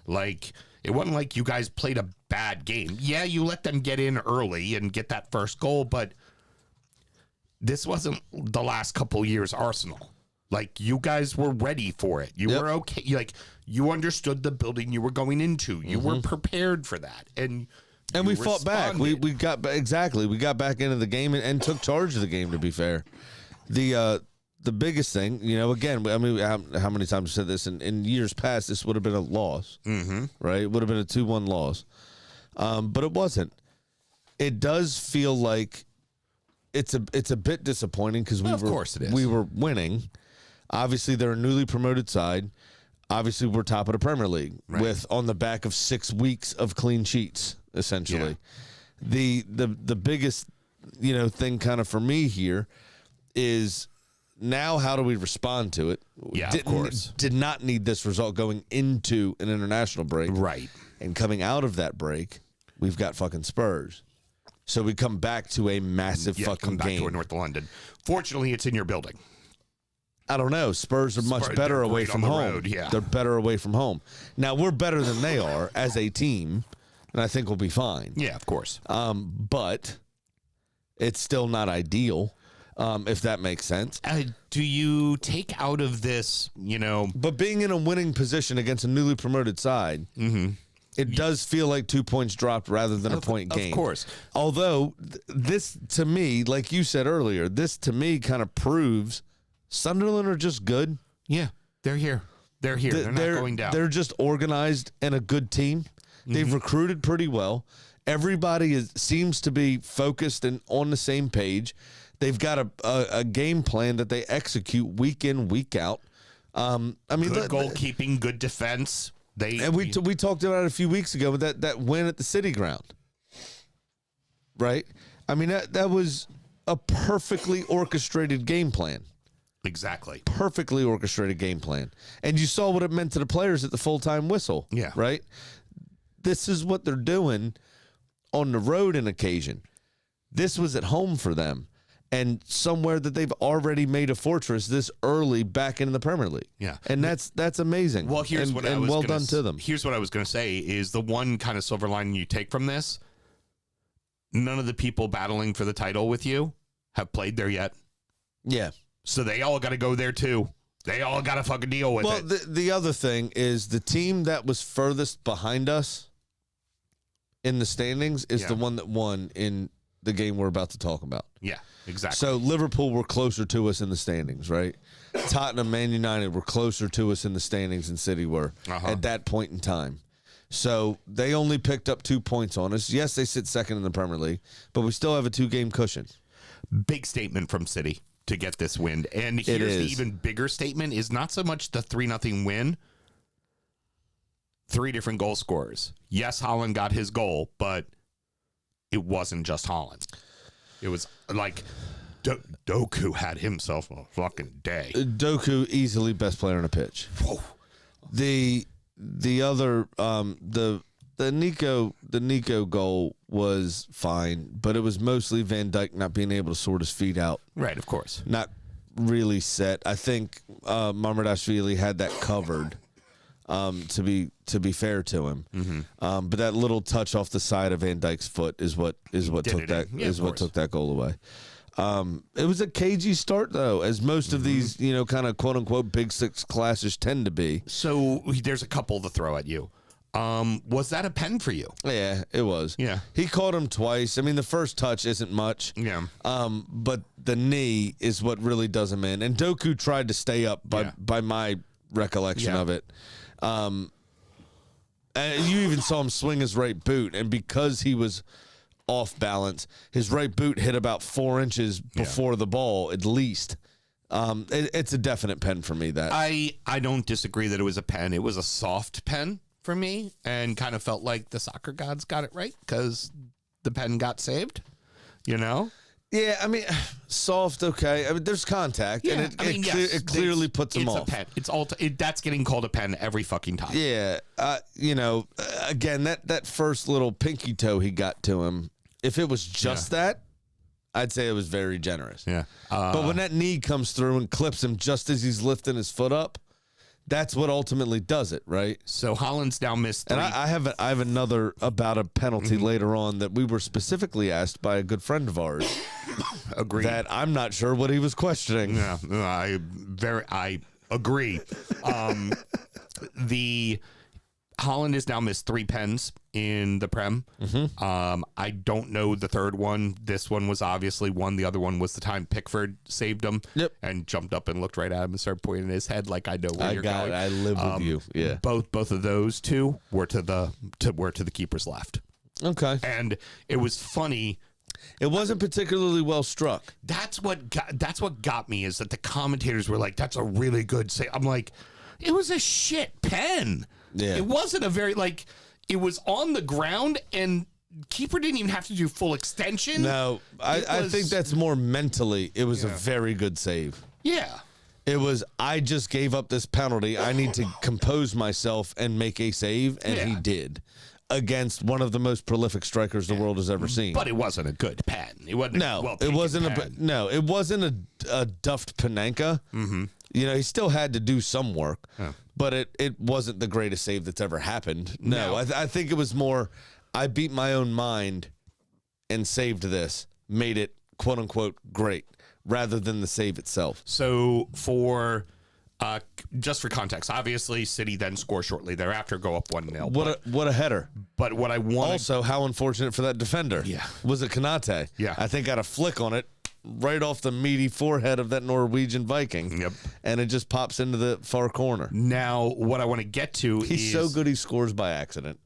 Like, it wasn't like you guys played a bad game. Yeah, you let them get in early and get that first goal, but this wasn't the last couple years Arsenal. Like, you guys were ready for it. You were okay. Like, you understood the building you were going into. You were prepared for that. And we fought back. responded. We got we got back into the game and took charge of the game, to be fair. The biggest thing, again, I mean, how many times I've said this? In years past, this would have been a loss, right? It would have been a 2-1 loss. But it wasn't. It does feel like it's a bit disappointing because Of course it is. we were winning. Obviously, they're a newly promoted side. Obviously, we're top of the Premier League with on the back of 6 weeks of clean sheets, essentially. The biggest thing kind of for me here is now how do we respond to it? Yeah, of course. Did not need this result going into an international break. Right. And coming out of that break, we've got fucking Spurs. So we come back to a massive Yeah, fucking come back game. to North London. Fortunately, it's in your building. I don't know. Spurs are much Spurs, better they're away great from on the home. road, yeah. They're better away from home. Now, we're better than they are as a team, and I think we'll be fine. Yeah, of course. But it's still not ideal, if that makes sense. Do you take out of this, But being in a winning position against a newly promoted side, it does feel like 2 points dropped rather than a point gain. Of course. Although, this to me, like you said earlier, this to me kind of proves Sunderland are just good. Yeah, they're here. They're here. They're not going down. They're just organized and a good team. They've recruited pretty well. Everybody seems to be focused and on the same page. They've got a game plan that they execute week in, week out. I mean, good goalkeeping, good defense. And we talked about it a few weeks ago with that win at the City Ground, right? I mean, that was a perfectly orchestrated game plan. Exactly. Perfectly orchestrated game plan. And you saw what it meant to the players at the full-time whistle. Yeah. Right? This is what they're doing on the road on occasion. This was at home for them. And somewhere that they've already made a fortress this early back into the Premier League. Yeah. And that's amazing. Well, here's what I was well gonna done to them. Here's what I was going to say is the one kind of silver lining you take from this. None of the people battling for the title with you have played there yet. Yeah. So they all got to go there too. They all got to fucking deal with Well, it. the other thing is the team that was furthest behind us in the standings is the one that won in the game we're about to talk about. Yeah, exactly. So Liverpool were closer to us in the standings, right? Tottenham, Man United were closer to us in the standings than City were at that point in time. So they only picked up 2 points on us. Yes, they sit second in the Premier League, but we still have a 2-game cushion. Big statement from City to get this win. And here's the even bigger statement is not so much the 3-0 win. 3 different goal scorers. Yes, Haaland got his goal, but it wasn't just Haaland. It was like Doku had himself a fucking day. Doku easily best player on the pitch. Whoa. The other the Nico goal was fine, but it was mostly Van Dijk not being able to sort his feet out. Right, of course. Not really set. I think Mamardashvili had that covered. To be fair to him, but that little touch off the side of Van Dijk's foot is what took that goal away. It was a cagey start though, as most of these kind of quote unquote Big Six classes tend to be. So there's a couple to throw at you. Was that a pen for you? Yeah, it was. Yeah. He caught him twice. I mean, the first touch isn't much. Yeah. But the knee is what really does him in. And Doku tried to stay up by my recollection of it. You even saw him swing his right boot, and because he was off balance, his right boot hit about 4 inches before the ball, at least. It's a definite pen for me. That I don't disagree that it was a pen. It was a soft pen for me, and kind of felt like the soccer gods got it right because the pen got saved. You know? Yeah, I mean, soft, okay. I mean, there's contact, and it clearly puts him off. It's a pen. It's that's getting called a pen every fucking time. Yeah, again, that first little pinky toe he got to him, if it was just that, I'd say it was very generous. Yeah. But when that knee comes through and clips him just as he's lifting his foot up, that's what ultimately does it, right? So Holland's now missed 3. And I have another about a penalty later on that we were specifically asked by a good friend of ours. Agreed. That I'm not sure what he was questioning. Yeah, I agree. The Holland has now missed 3 pens in the Prem. I don't know the third one. This one was obviously one. The other one was the time Pickford saved him and jumped up and looked right at him and started pointing his head like I know where you're going. I live with you. Yeah. Both of those two were to the keeper's left. Okay. And it was funny. It wasn't particularly well struck. That's what got me is that the commentators were like, "That's a really good save." I'm like, it was a shit pen. Yeah. It wasn't a very it was on the ground and keeper didn't even have to do full extension. No, I think that's more mentally. It was a very good save. Yeah. It was, I just gave up this penalty. I need to compose myself and make a save, and he did. Against one of the most prolific strikers the world has ever seen. But it wasn't a good pen. It wasn't it wasn't a duffed Panenka. Mm-hmm. You know, he still had to do some work, but it wasn't the greatest save that's ever happened. No. I think it was more, I beat my own mind and saved this, made it quote unquote great, rather than the save itself. So for just for context, obviously City then score shortly thereafter, go up 1-0. What a header! But what I want also, how unfortunate for that defender. Yeah, was it Konate? Yeah, I think got a flick on it right off the meaty forehead of that Norwegian Viking. Yep, and it just pops into the far corner. Now, what I want to get to he's so good he scores by accident.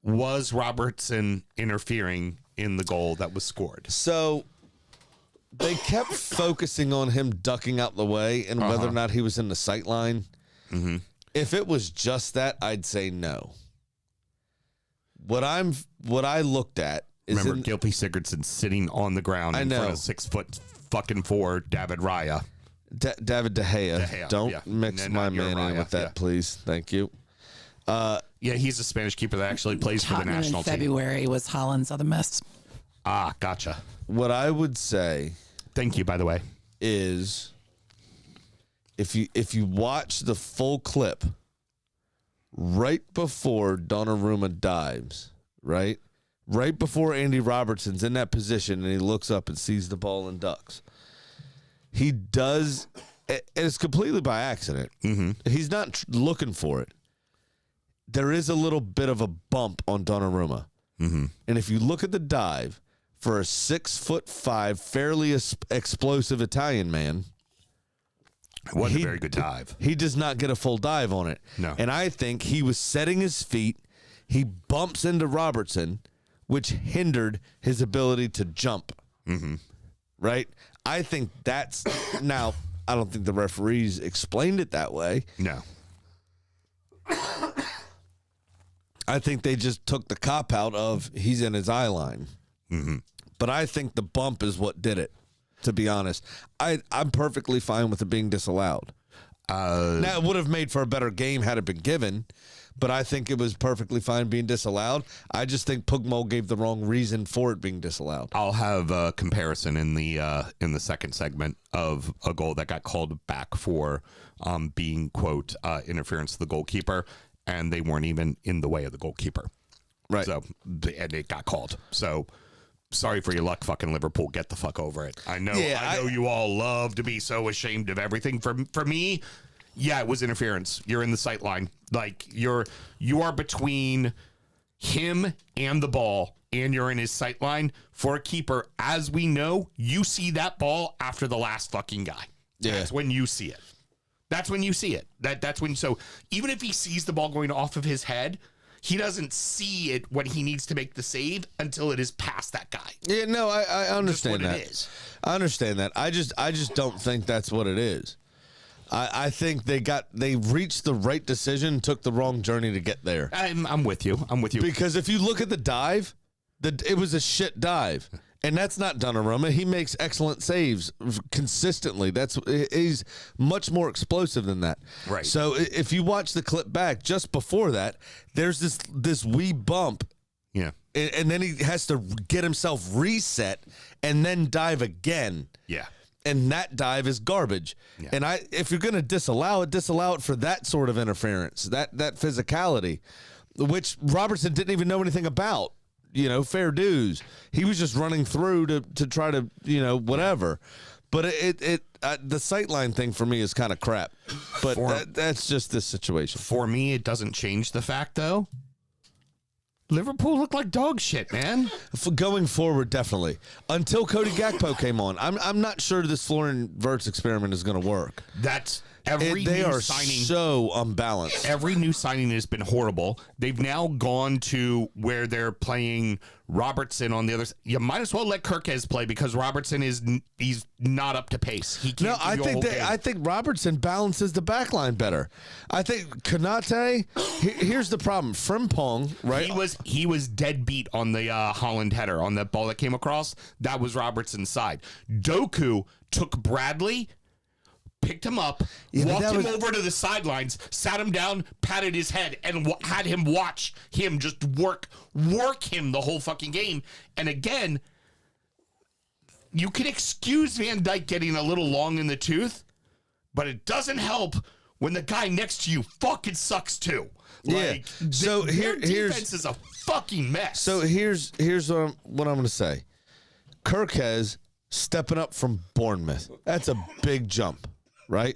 Was Robertson interfering in the goal that was scored? So they kept focusing on him ducking out the way and whether or not he was in the sight line. Mm-hmm. If it was just that, I'd say no. What I looked at is remember Gylfi Sigurdsson sitting on the ground in front of 6'4" David Raya. David De Gea. Don't mix my man in with that, please. Thank you. Yeah, he's a Spanish keeper that actually plays for the national team. In February was Holland's other miss. Ah, gotcha. What I would say, thank you, by the way, is if you watch the full clip right before Donnarumma dives, right before Andy Robertson's in that position and he looks up and sees the ball and ducks, he does, and it's completely by accident. Mm-hmm. He's not looking for it. There is a little bit of a bump on Donnarumma. Mm-hmm. And if you look at the dive for a 6'5", fairly explosive Italian man, it wasn't a very good dive. He does not get a full dive on it. No. And I think he was setting his feet. He bumps into Robertson, which hindered his ability to jump. Mm-hmm. Right? I think that's now. I don't think the referees explained it that way. No. I think they just took the cop out of he's in his eye line. Mm-hmm. But I think the bump is what did it, to be honest. I'm perfectly fine with it being disallowed. Now, it would have made for a better game had it been given, but I think it was perfectly fine being disallowed. I just think Pugmo gave the wrong reason for it being disallowed. I'll have a comparison in the second segment of a goal that got called back for being, quote, interference to the goalkeeper, and they weren't even in the way of the goalkeeper. Right. So, and it got called. So, sorry for your luck, fucking Liverpool. Get the fuck over it. I know. Yeah, I know you all love to be so ashamed of everything. For me, yeah, it was interference. You're in the sight line. Like you are between him and the ball, and you're in his sight line. For a keeper, as we know, you see that ball after the last fucking guy. Yeah. That's when you see it. That's when you see it. That's when. So even if he sees the ball going off of his head, he doesn't see it when he needs to make the save until it is past that guy. Yeah, no, I understand what that. it is. I understand that. I just don't think that's what it is. I think they reached the right decision, took the wrong journey to get there. I'm with you. Because if you look at the dive, it was a shit dive. And that's not Donnarumma. He makes excellent saves consistently. He's much more explosive than that. Right. So if you watch the clip back, just before that, there's this wee bump. Yeah. And then he has to get himself reset and then dive again. Yeah. And that dive is garbage. Yeah. And if you're going to disallow it for that sort of interference, that physicality, which Robertson didn't even know anything about. Fair dues. He was just running through to try to, whatever. But the sightline thing for me is kind of crap. But that's just this situation. For me, it doesn't change the fact, though. Liverpool looked like dog shit, man. Going forward, definitely. Until Cody Gakpo came on, I'm not sure this Florian Wirtz experiment is going to work. That's They are so unbalanced. Every new signing has been horrible. They've now gone to where they're playing Robertson on the other side. You might as well let Kirkez play because Robertson he's not up to pace. He can't. I think Robertson balances the back line better. I think Konate. Here's the problem: Frimpong, right? He was dead beat on the Holland header on the ball that came across. That was Robertson's side. Doku took Bradley, picked him up, walked him over to the sidelines, sat him down, patted his head, and had him watch him just work him the whole fucking game. And again, you can excuse Van Dijk getting a little long in the tooth, but it doesn't help when the guy next to you fucking sucks too. Like, so their defense is a fucking mess. So here's what I'm going to say. Kirkez stepping up from Bournemouth. That's a big jump. Right?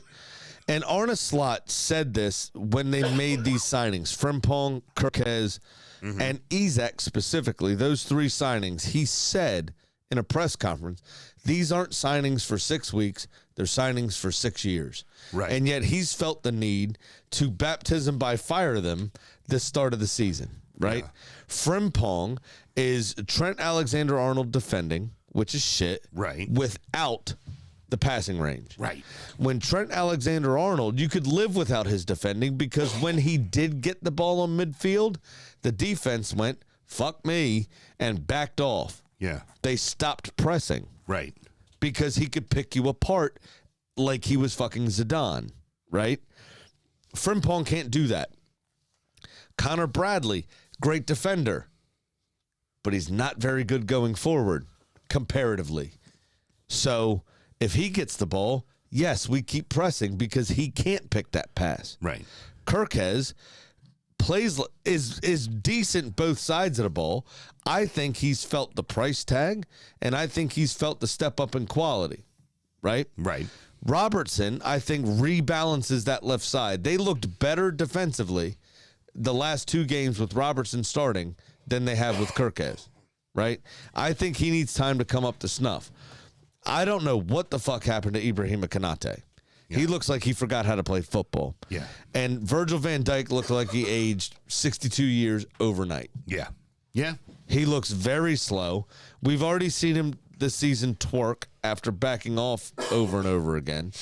And Arne Slot said this when they made these signings. Frimpong, Kirkez, and Isak specifically, those three signings, he said in a press conference, these aren't signings for 6 weeks, they're signings for 6 years. Right. And yet he's felt the need to baptism by fire them the start of the season. Right? Yeah. Frimpong is Trent Alexander-Arnold defending, which is shit. Right. Without the passing range. Right. When Trent Alexander-Arnold, you could live without his defending because when he did get the ball on midfield, the defense went, fuck me, and backed off. Yeah. They stopped pressing. Right. Because he could pick you apart like he was fucking Zidane. Right? Frimpong can't do that. Connor Bradley, great defender, but he's not very good going forward, comparatively. So if he gets the ball, yes, we keep pressing because he can't pick that pass. Right. Kirkez is decent both sides of the ball. I think he's felt the price tag, and I think he's felt the step up in quality. Right? Right. Robertson, I think, rebalances that left side. They looked better defensively the last two games with Robertson starting than they have with Kirkez. Right? I think he needs time to come up to snuff. I don't know what the fuck happened to Ibrahima Konate. Yeah. He looks like he forgot how to play football. Yeah. And Virgil van Dijk looked like he aged 62 years overnight. Yeah. Yeah. He looks very slow. We've already seen him this season twerk after backing off over and over again.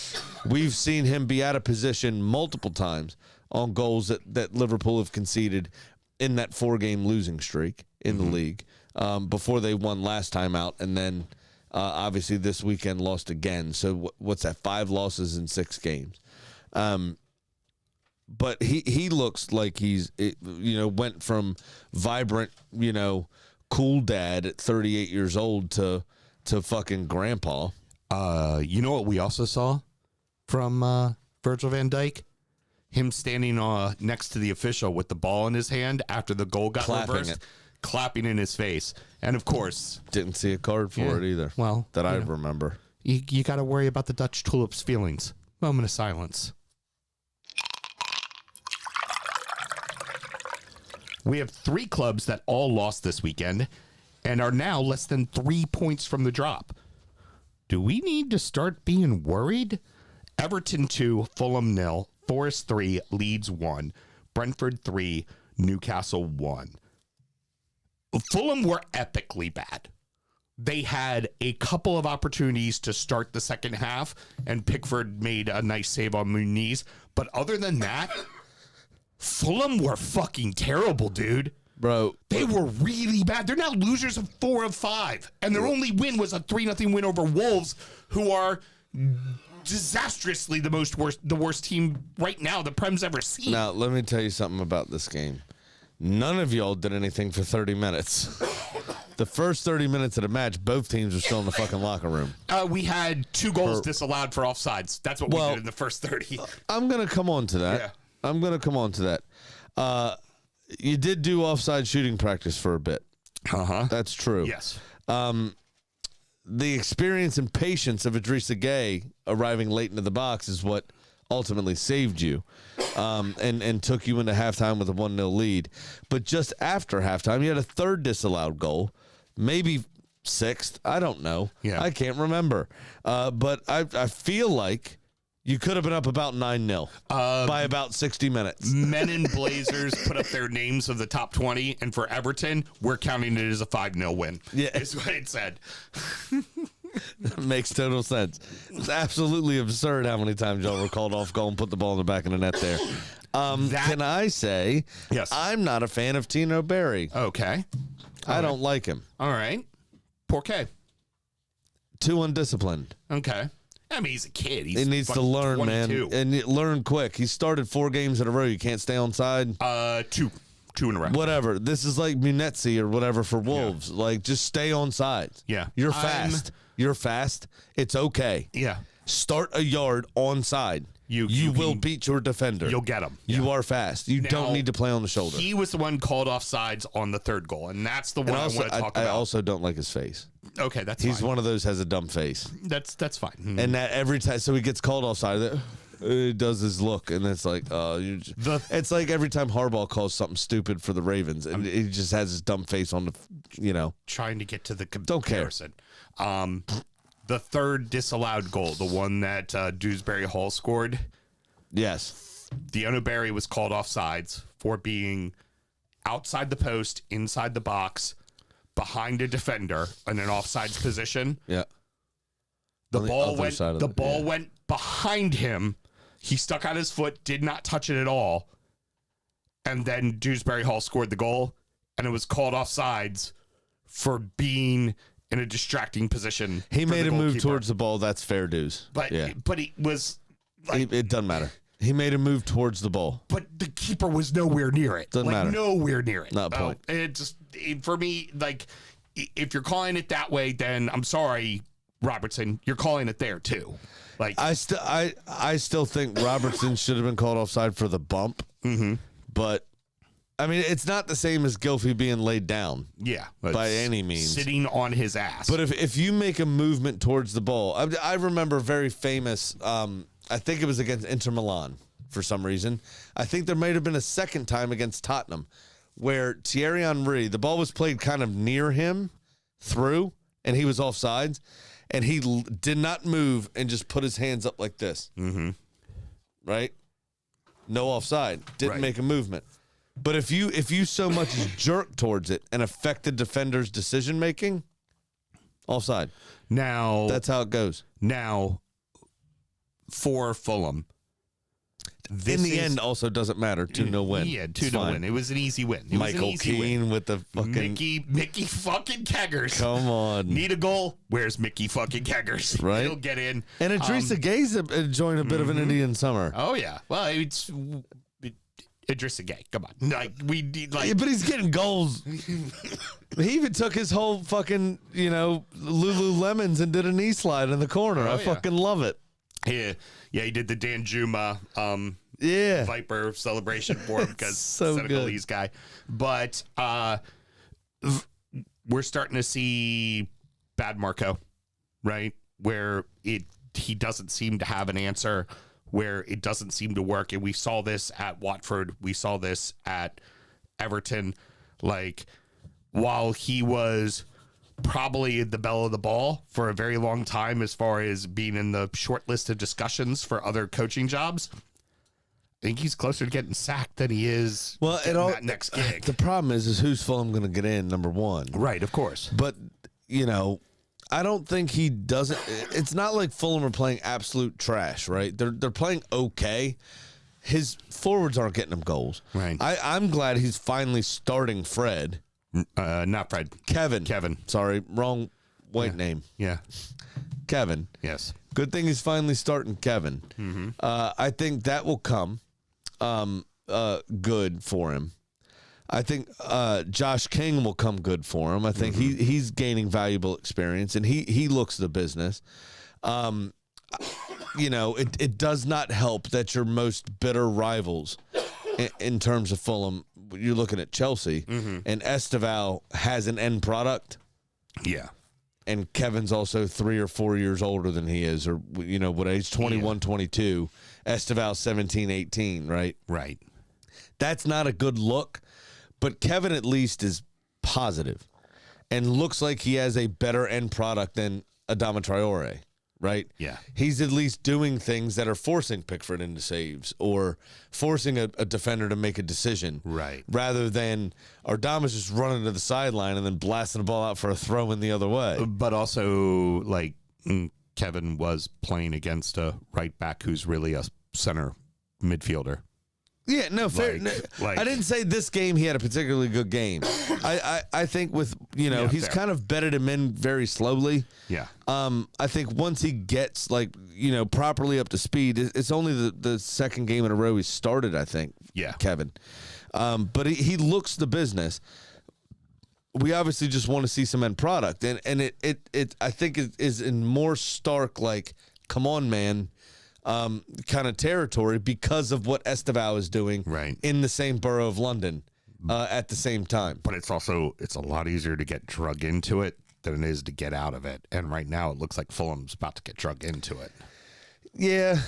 We've seen him be out of position multiple times on goals that Liverpool have conceded in that 4-game losing streak in the league before they won last time out, and then obviously this weekend lost again. So what's that? 5 losses in 6 games. But he looks like he's went from vibrant cool dad at 38 years old to fucking grandpa. You know what we also saw from Virgil van Dijk? Him standing next to the official with the ball in his hand after the goal got reversed, clapping in his face. And of course, didn't see a card for it either. Well, that I remember. You got to worry about the Dutch Tulip's feelings. Moment of silence. We have 3 clubs that all lost this weekend and are now less than 3 points from the drop. Do we need to start being worried? Everton 2, Fulham 0, Forest 3, Leeds 1, Brentford 3, Newcastle 1. Fulham were epically bad. They had a couple of opportunities to start the second half, and Pickford made a nice save on Muniz. But other than that, Fulham were fucking terrible, dude. Bro, They were really bad. They're now losers of 4 of 5, and their only win was a 3-0 win over Wolves, who are disastrously the worst team right now the Prem's ever seen. now let me tell you something about this game. None of y'all did anything for 30 minutes. The first 30 minutes of the match, both teams were still in the fucking locker room. We had 2 goals disallowed for offsides. That's what we did in the first 30. I'm going to come on to that. Yeah. I'm going to come on to that. You did do offside shooting practice for a bit. Uh-huh. That's true. Yes. The experience and patience of Idrissa Gueye arriving late into the box is what ultimately saved you and took you into halftime with a 1-0 lead. But just after halftime, you had a third disallowed goal, maybe 6th. I don't know. Yeah. I can't remember. But I feel like you could have been up about 9-0 by about 60 minutes. Men in Blazers put up their names of the top 20, and for Everton, we're counting it as a 5-0 win. Yeah. Is what it said. Makes total sense. It's absolutely absurd how many times y'all were called off goal and put the ball in the back of the net there. Can I say, Yes. I'm not a fan of Tino Berry. Okay. I don't like him. All right. Porqué. Too undisciplined. Okay. I mean, he's a kid. He's He needs to fucking learn, 22. man, and learn quick. He started 4 games in a row. You can't stay on side. 2 in a row. Whatever. This is like Munetzi or whatever for Wolves. Like, just stay on sides. Yeah. You're fast. You're fast. It's okay. Yeah. Start a yard on side. You will can- beat your defender. You'll get him. You are fast. You Now, don't need to play on the shoulder. He was the one called off sides on the 3rd goal, and that's the one And I also, want to talk I about. also don't like his face. Okay, that's He's fine. one of those has a dumb face, That's fine. and that every time, so he gets called offside. It does his look, and it's like, it's like every time Harbaugh calls something stupid for the Ravens, and he just has his dumb face on the, Trying to get to the Don't care. comparison. The 3rd disallowed goal, the one that Dewsbury Hall scored, Yes, Deono Berry was called off sides for being outside the post, inside the box, behind a defender in an offsides position. yeah. The On the ball other went. side of The the- ball yeah. went behind him. He stuck out his foot, did not touch it at all, and then Dewsbury Hall scored the goal, and it was called off sides for being in a distracting position. He for made the a move goalkeeper. towards the ball. That's fair dues. but yeah, but it was like, it doesn't matter. He made a move towards the ball. but the keeper was nowhere near it. Doesn't matter. Nowhere near it. Not a point. For me, like, if you're calling it that way, then I'm sorry, Robertson, you're calling it there too. Like, I still think Robertson should have been called offside for the bump. Mm-hmm. But I mean, it's not the same as Gylfi being laid down. yeah, by it's any means. sitting on his ass. But if you make a movement towards the ball, I remember very famous. I think it was against Inter Milan for some reason. I think there might have been a second time against Tottenham where Thierry Henry, the ball was played kind of near him through, and he was offsides, and he did not move and just put his hands up like this. Mm-hmm. Right? No offside. Didn't Right. make a movement. But if you so much as jerk towards it and affect the defender's decision making, offside. now, That's how it goes. now for Fulham, In the end, also doesn't matter. 2-0 win. Yeah, It's 2-0 fine. win. It was an easy win. It was an Michael easy win. Keane with the fucking. Mickey fucking Keggers. Come on. Need a goal? Where's Mickey fucking Keggers? Right. He'll get in. And Idrissa Gueye's enjoying a bit of an Indian summer. Oh yeah. Well, it's Idrissa Gueye. Come on. Like we need like Yeah, but he's getting goals. He even took his whole fucking, Lululemons and did a knee slide in the corner. I yeah. fucking love it. yeah, he did the Dan Juma Yeah. Viper celebration for him because So Senegalese guy. But we're starting to see bad Marco, right? Where he doesn't seem to have an answer, where it doesn't seem to work. And we saw this at Watford. We saw this at Everton. Like, while he was probably the belle of the ball for a very long time as far as being in the short list of discussions for other coaching jobs. I think he's closer to getting sacked than he is that next gig. The problem is who's Fulham going to get in, number one. Right, of course. But, I don't think he doesn't. It's not like Fulham are playing absolute trash, right? They're playing okay. His forwards aren't getting him goals. Right. I'm glad he's finally starting Fred. Not Fred. Kevin. Sorry, wrong white name. Yeah. Kevin. Yes. Good thing he's finally starting Kevin. Mm-hmm. I think that will come good for him. I think Josh King will come good for him. I think he's gaining valuable experience, and he looks the business. It does not help that your most bitter rivals in terms of Fulham, you're looking at Chelsea, and Esteval has an end product. Yeah. And Kevin's also 3 or 4 years older than he is, or, what age? 21, 22. Esteval 17, 18, right? Right. That's not a good look, but Kevin at least is positive and looks like he has a better end product than Adama Traore, right? Yeah. He's at least doing things that are forcing Pickford into saves or forcing a defender to make a decision. Right. Rather than Adama's just running to the sideline and then blasting the ball out for a throw in the other way. But also, Kevin was playing against a right back who's really a center midfielder. Yeah, no, fair. Like- I didn't say this game he had a particularly good game. I think with, he's fair. kind of bedded him in very slowly. Yeah. I think once he gets properly up to speed, it's only the second game in a row he started, I think. Yeah. Kevin. But he looks the business. We obviously just want to see some end product, and it I think it is in more stark come on, man, kind of territory because of what Esteval is doing Right. in the same borough of London at the same time. But it's a lot easier to get drug into it than it is to get out of it. And right now it looks like Fulham's about to get drug into it. Yeah,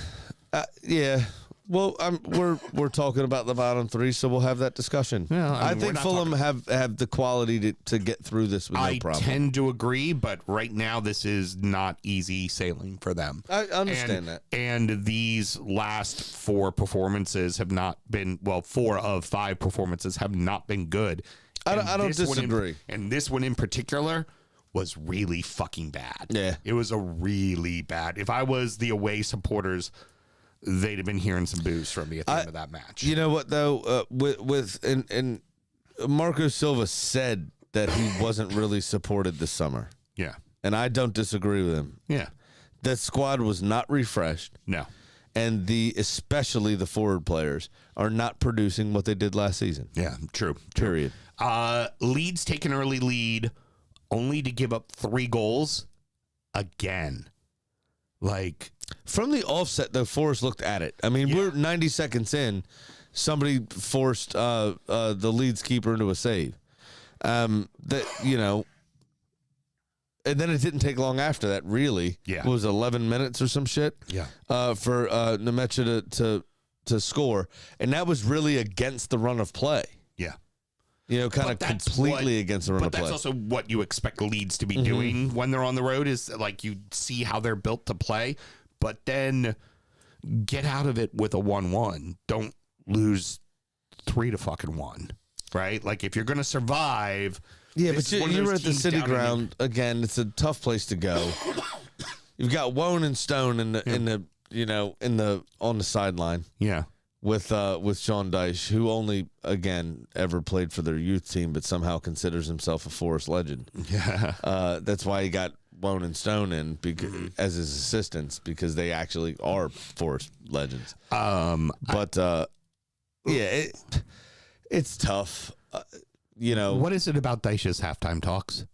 yeah. Well, we're talking about the bottom three, so we'll have that discussion. Yeah, I I mean, think we're not Fulham have the quality to get through this with no I problem. tend to agree, but right now this is not easy sailing for them. I understand that. And these last 4 performances have not been, 4 of 5 performances have not been good. I And don't this one disagree. and this one in particular was really fucking bad. Yeah. It was a really bad. If I was the away supporters, they'd have been hearing some boos from me at the end of that match. You know what though? And Marco Silva said that he wasn't really supported this summer, Yeah. and I don't disagree with him. Yeah. That squad was not refreshed, No. and especially the forward players are not producing what they did last season. Yeah. True. Period. Leeds take an early lead only to give up 3 goals again. From the offset, though, Forrest looked at it. I mean, we're 90 seconds in. Somebody forced the Leeds keeper into a save. And then it didn't take long after that, really. Yeah. It was 11 minutes or some shit. Yeah. For Nemecha to score. And that was really against the run of play. Yeah. Kind of completely against the run of But play. that's also what you expect Leeds to be doing when they're on the road is you see how they're built to play, but then get out of it with a 1-1. Don't lose 3-1, right? If you're going to survive. Yeah, this but is one of you those were at the teams City down in the- Ground again. It's a tough place to go. You've got Wone and Stone on the sideline Yeah. with Sean Dyche, who only again ever played for their youth team, but somehow considers himself a Forest legend. Yeah. That's why he got Wone and Stone in as his assistants, because they actually are Forest legends. It's tough. What is it about Dyche's halftime talks?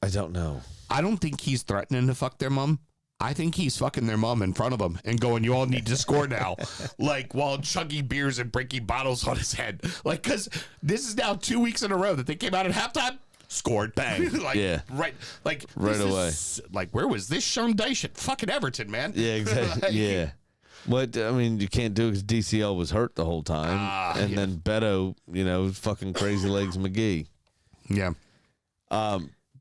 I don't know. I don't think he's threatening to fuck their mom. I think he's fucking their mom in front of them and going, you all need to score now. While chugging beers and breaking bottles on his head. Because this is now 2 weeks in a row that they came out at halftime, scored, bang. Yeah. Right. Right this away. is, where was this Sean Dyche at fucking Everton, man? Yeah, exactly. Yeah. What you can't do because DCL was hurt the whole time, and then Beto, fucking crazy legs McGee. Yeah.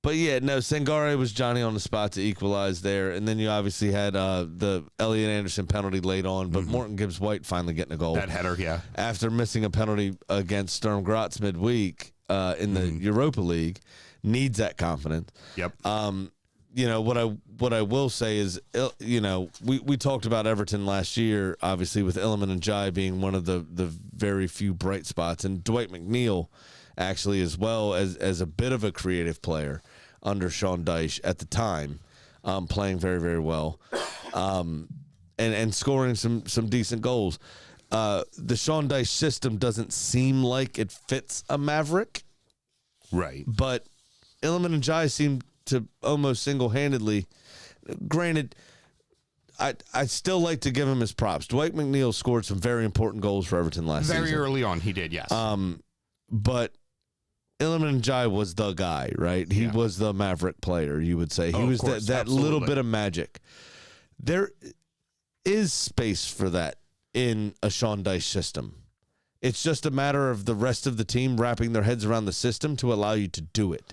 But yeah, no, Sangare was Johnny on the spot to equalize there, and then you obviously had the Elliot Anderson penalty late on, but Morton Gibbs White finally getting a goal That header, yeah. after missing a penalty against Sturm Graz midweek in the Europa League. Needs that confidence. Yep. You know what I will say is, you know, we talked about Everton last year, obviously with Iliman and Jai being one of the very few bright spots, and Dwight McNeil actually as well as a bit of a creative player under Sean Dyche at the time, playing very, very well, and scoring some decent goals. The Sean Dyche system doesn't seem like it fits a Maverick, Right. but Iliman and Jai seem to almost single-handedly. Granted, I still like to give him his props. Dwight McNeil scored some very important goals for Everton last season. Very early on, he did, yes. But Iliman Ndiaye was the guy, right? He Yeah. was the Maverick player, you would say. He of was course, that little absolutely. bit of magic. There is space for that in a Sean Dyche system. It's just a matter of the rest of the team wrapping their heads around the system to allow you to do it.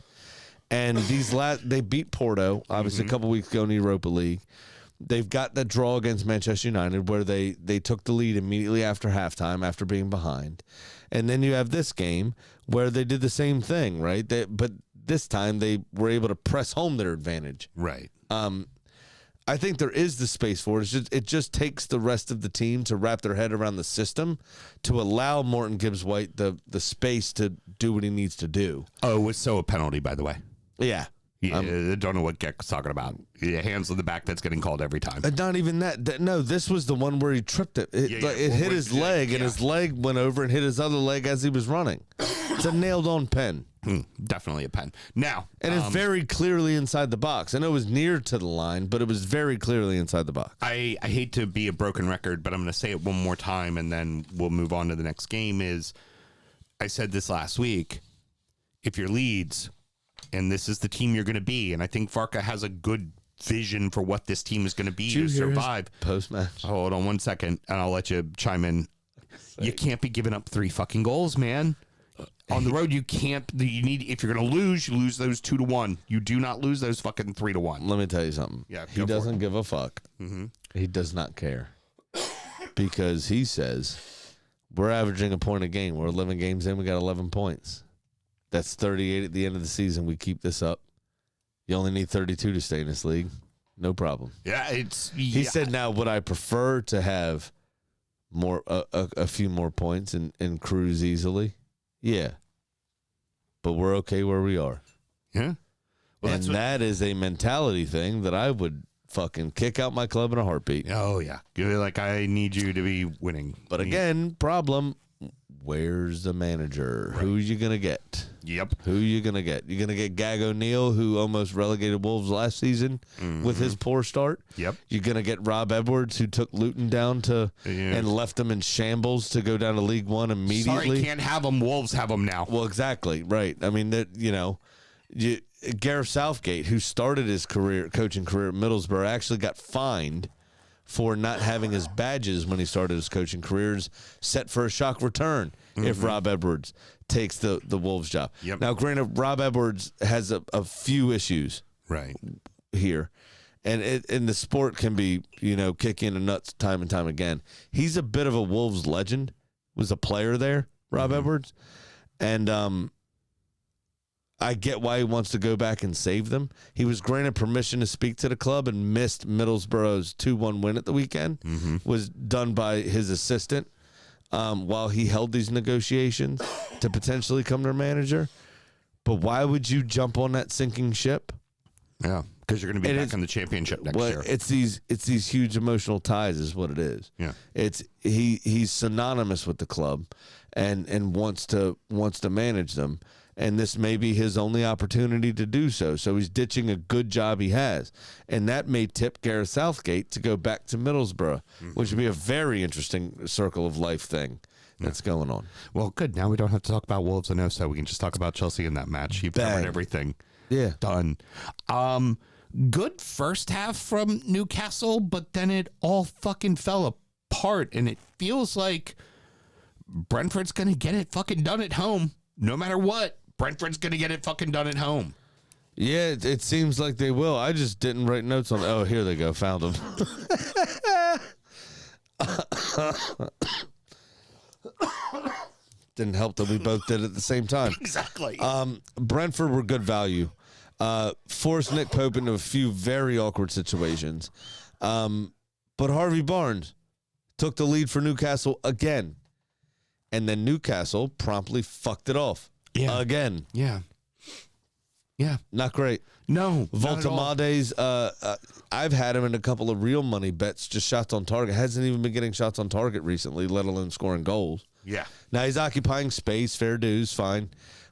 And they beat Porto, obviously, a couple weeks ago in the Europa League. They've got that draw against Manchester United where they took the lead immediately after halftime after being behind. And then you have this game where they did the same thing, right? But this time they were able to press home their advantage. right. I think there is the space for it. It just takes the rest of the team to wrap their head around the system to allow Morton Gibbs White the space to do what he needs to do. Oh, it was so a penalty, by the way. Yeah. Yeah, I don't know what Geck's talking about. Yeah, hands on the back, that's getting called every time. Not even that. No, this was the one where he tripped it. It Yeah. hit Well, his yeah, leg, and yeah. his leg went over and hit his other leg as he was running. It's a nailed-on pen. Definitely a pen. Now, And it's very clearly inside the box. I know it was near to the line, but it was very clearly inside the box. I hate to be a broken record, but I'm going to say it one more time, and then we'll move on to the next game. I said this last week, if you're Leeds, and this is the team you're going to be, and I think Farka has a good vision for what this team is going to be to survive. Post-match. Hold on one second, and I'll let you chime in. You can't be giving up 3 fucking goals, man. On the road, you can't. You need. If you're going to lose, you lose those 2-1. You do not lose those fucking 3-1. Let me tell you something. Yeah, he go for doesn't give a fuck. He does not care. Because he says, we're averaging a point a game. We're 11 games in. We got 11 points. That's 38 at the end of the season. We keep this up. You only need 32 to stay in this league. No problem. Yeah, it's. He said, now, would I prefer to have more a few more points and cruise easily? Yeah. But we're okay where we are. Yeah. Well, And that is a mentality thing that I would fucking kick out my club in a heartbeat. Oh yeah. You're like, I need you to be winning. But again, problem, where's the manager? Who you going to get? Yep. Who you going to get? You're going to get Gag O'Neill, who almost relegated Wolves last season with his poor start. Yep. You're going to get Rob Edwards, who took Luton down and left them in shambles to go down to League One immediately. Sorry, can't have them. Wolves have them now. Well, exactly, right. I mean, that Gareth Southgate, who started his coaching career at Middlesbrough, actually got fined for not having his badges when he started his coaching careers, set for a shock return if Rob Edwards takes the Wolves job. Yep. Now, granted, Rob Edwards has a few issues Right. here, and the sport can be, kick in the nuts time and time again. He's a bit of a Wolves legend, was a player there, Rob Edwards, and I get why he wants to go back and save them. He was granted permission to speak to the club and missed Middlesbrough's 2-1 win at the weekend. Was done by his assistant while he held these negotiations to potentially become their manager. But why would you jump on that sinking ship? Yeah. Because you're going to be It back is- in the championship next Well, year. it's these huge emotional ties is what it is. Yeah. It's he's synonymous with the club and wants to manage them. And this may be his only opportunity to do so. So he's ditching a good job he has. And that may tip Gareth Southgate to go back to Middlesbrough, which would be a very interesting circle of life thing that's going on. Well, good. Now we don't have to talk about Wolves and so we can just talk about Chelsea in that match. You've Bang. covered everything. Yeah. Done. Good first half from Newcastle, but then it all fucking fell apart, and it feels like Brentford's going to get it fucking done at home. No matter what, Brentford's going to get it fucking done at home. Yeah, it seems like they will. I just didn't write notes on. Oh, here they go. Found them. Didn't help that we both did it at the same time. Exactly. Brentford were good value. Forced Nick Pope into a few very awkward situations. But Harvey Barnes took the lead for Newcastle again. And then Newcastle promptly fucked it off. Yeah. Again. Yeah. Yeah. Not great. No. not at all. Voltamades, I've had him in a couple of real money bets, just shots on target. Hasn't even been getting shots on target recently, let alone scoring goals. Yeah. Now he's occupying space, fair dues, fine,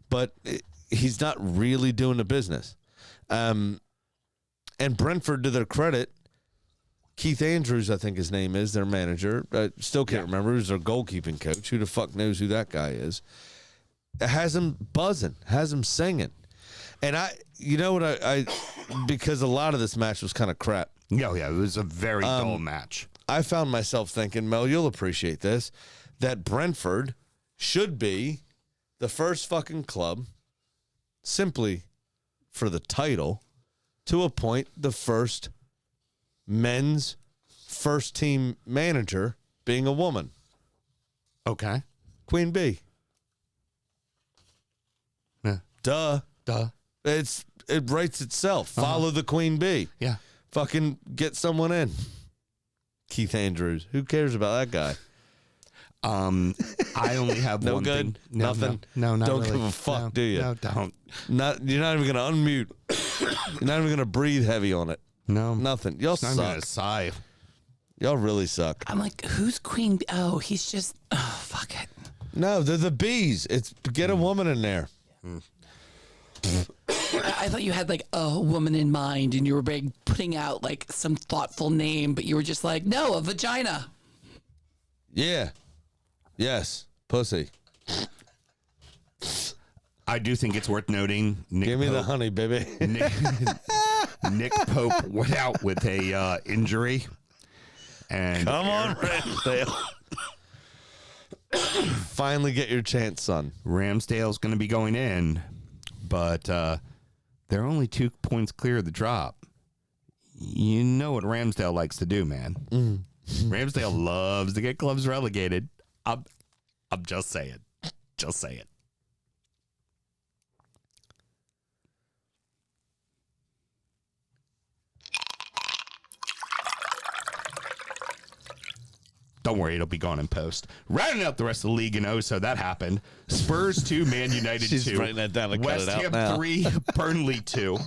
but he's not really doing the business. And Brentford, to their credit, Keith Andrews, I think his name is, their manager. I still can't remember. He's their goalkeeping coach. Who the fuck knows who that guy is? Has him buzzing, has him singing. And you know what, I because a lot of this match was kind of crap. Yeah, it was a very dull match. I found myself thinking, Mel, you'll appreciate this, that Brentford should be the first fucking club, simply for the title, to appoint the first men's first team manager being a woman. Okay. Queen Bee. Yeah. Duh. Duh. It writes itself. Follow the Queen Bee. Yeah. Fucking get someone in. Keith Andrews. Who cares about that guy? I only have No one good? thing. No, Nothing? No, not Don't really. give a fuck, No, do you? No, don't. You're not even gonna unmute. You're not even gonna breathe heavy on it. No. Nothing. Y'all I'm gonna suck. sigh. Y'all really suck. I'm like, who's Queen? Oh, he's just. Oh, fuck it. No, they're the bees. It's get a woman in there. I thought you had like a woman in mind, and you were putting out like some thoughtful name, but you were just like, no, a vagina. Yeah. Yes. Pussy. I do think it's worth noting. Give me the honey, baby. Nick Pope went out with a injury. And Come on, Ramsdale. Finally get your chance, son. Ramsdale's going to be going in, but they're only 2 points clear of the drop. You know what Ramsdale likes to do, man. Ramsdale loves to get clubs relegated. I'm just saying. Just saying. Don't worry, it'll be gone in post. Rounding out the rest of the league, so that happened. Spurs 2, Man United She's 2. writing that down to cut West it out Ham now. 3, Burnley 2.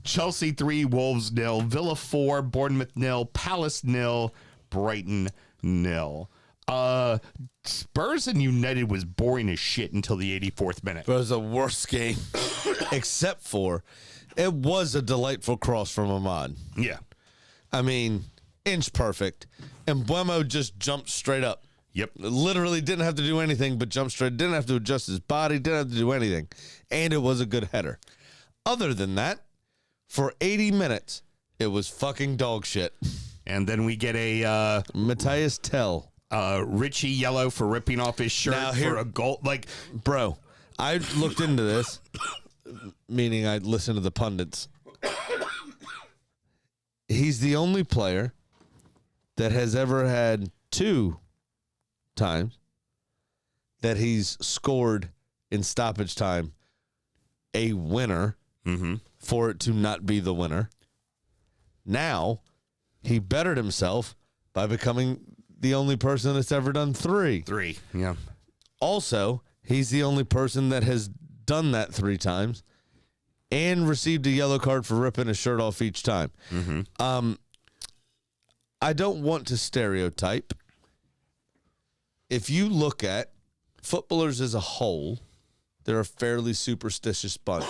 Chelsea 3, Wolves 0. Villa 4, Bournemouth 0. Palace 0. Brighton 0. Spurs and United was boring as shit until the 84th minute. It was the worst game, except for it was a delightful cross from Ahmad. Yeah. I mean, inch perfect. And Buemo just jumped straight up. Yep. Literally didn't have to do anything but jump straight. Didn't have to adjust his body. Didn't have to do anything. And it was a good header. Other than that, for 80 minutes, it was fucking dog shit. And then we get a Matthias Tell. Richie yellow for ripping off his shirt Now here- for a goal. Like, Bro, I looked into this, meaning I listened to the pundits. He's the only player that has ever had 2 times that he's scored in stoppage time a winner for it to not be the winner. Now, he bettered himself by becoming the only person that's ever done 3. 3. Yeah. Also, he's the only person that has done that 3 times and received a yellow card for ripping his shirt off each time. I don't want to stereotype. If you look at footballers as a whole, they're a fairly superstitious bunch,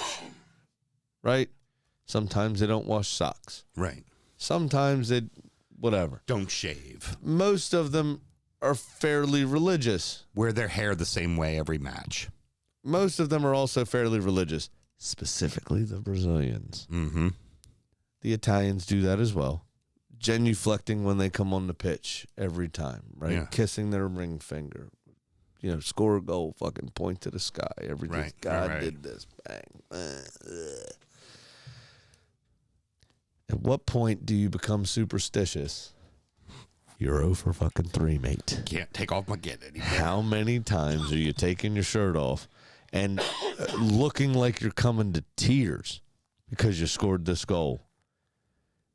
right? Sometimes they don't wash socks. Right. Sometimes they, whatever. Don't shave. Most of them are fairly religious. Wear their hair the same way every match. Most of them are also fairly religious, specifically the Brazilians. Mm-hmm. The Italians do that as well. Genuflecting when they come on the pitch every time, right? Yeah. Kissing their ring finger. You know, score a goal, fucking point to the sky. Every Right, God right. did this. Bang. At what point do you become superstitious? You're 0 for fucking 3, mate. Can't take off my get anymore. How many times are you taking your shirt off and looking like you're coming to tears because you scored this goal?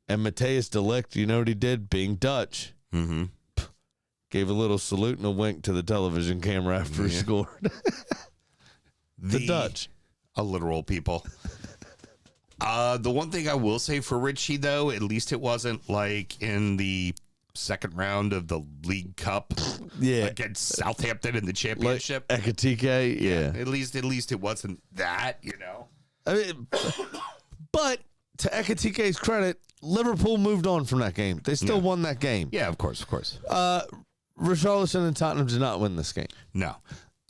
And Matthijs de Ligt, you know what he did? Being Dutch. Mm-hmm. Gave a little salute and a wink to the television camera after he scored. The Dutch. A literal people. The one thing I will say for Richie, though, at least it wasn't like in the second round of the League Cup against Southampton in the championship. Like Ekitike, yeah. At least it wasn't that, you know. I mean, but to Ekitike's credit, Liverpool moved on from that game. They still won that game. Yeah, of course. Richarlison and Tottenham did not win this game. No.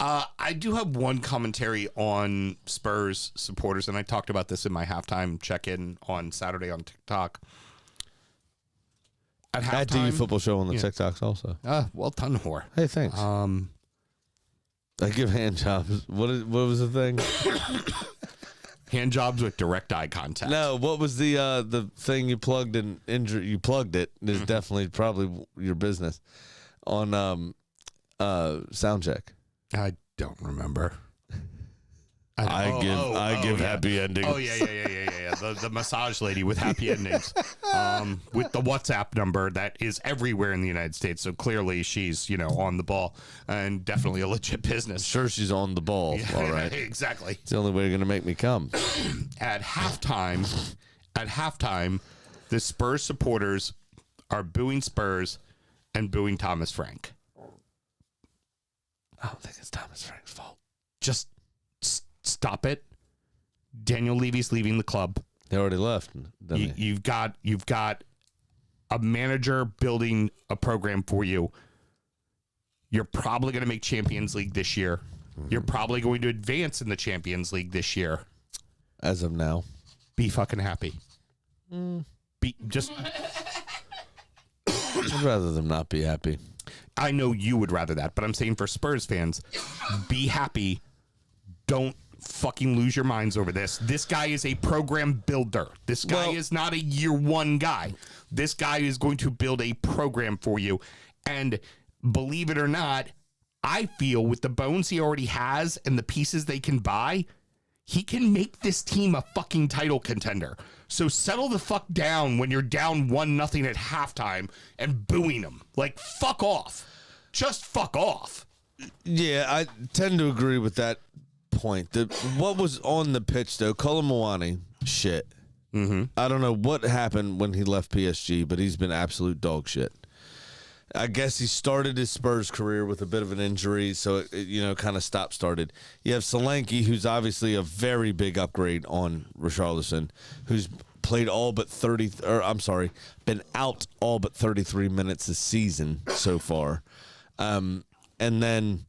I do have one commentary on Spurs supporters, and I talked about this in my halftime check-in on Saturday on TikTok. At halftime, At DU Football Show on the TikToks also. Well done, whore. Hey, thanks. I give hand jobs. What was the thing? Hand jobs with direct eye contact. No, what was the thing you plugged in? You plugged it. It's definitely probably your business on sound check. I don't remember. I give happy endings. Oh yeah. The massage lady with happy endings, with the WhatsApp number that is everywhere in the United States. So clearly she's on the ball and definitely a legit business. Sure, she's on the ball. Yeah, all right, exactly. It's the only way you're gonna make me come. At halftime, the Spurs supporters are booing Spurs and booing Thomas Frank. I don't think it's Thomas Frank's fault. Just stop it. Daniel Levy's leaving the club. They already left. You've got a manager building a program for you. You're probably going to make Champions League this year. You're probably going to advance in the Champions League this year. As of now, be fucking happy. Be just. I'd rather them not be happy. I know you would rather that, but I'm saying for Spurs fans, be happy. Don't fucking lose your minds over this. This guy is a program builder. This guy is not a year one guy. This guy is going to build a program for you. And believe it or not, I feel with the bones he already has and the pieces they can buy, he can make this team a fucking title contender. So settle the fuck down when you're down 1-0 at halftime and booing them. Like, fuck off. Just fuck off. Yeah, I tend to agree with that point. What was on the pitch, though, Kolo Muani, shit. Mm-hmm. I don't know what happened when he left PSG, but he's been absolute dog shit. I guess he started his Spurs career with a bit of an injury, so it kind of stop-started. You have Solanke, who's obviously a very big upgrade on Richarlison, who's played been out all but 33 minutes this season so far. And then,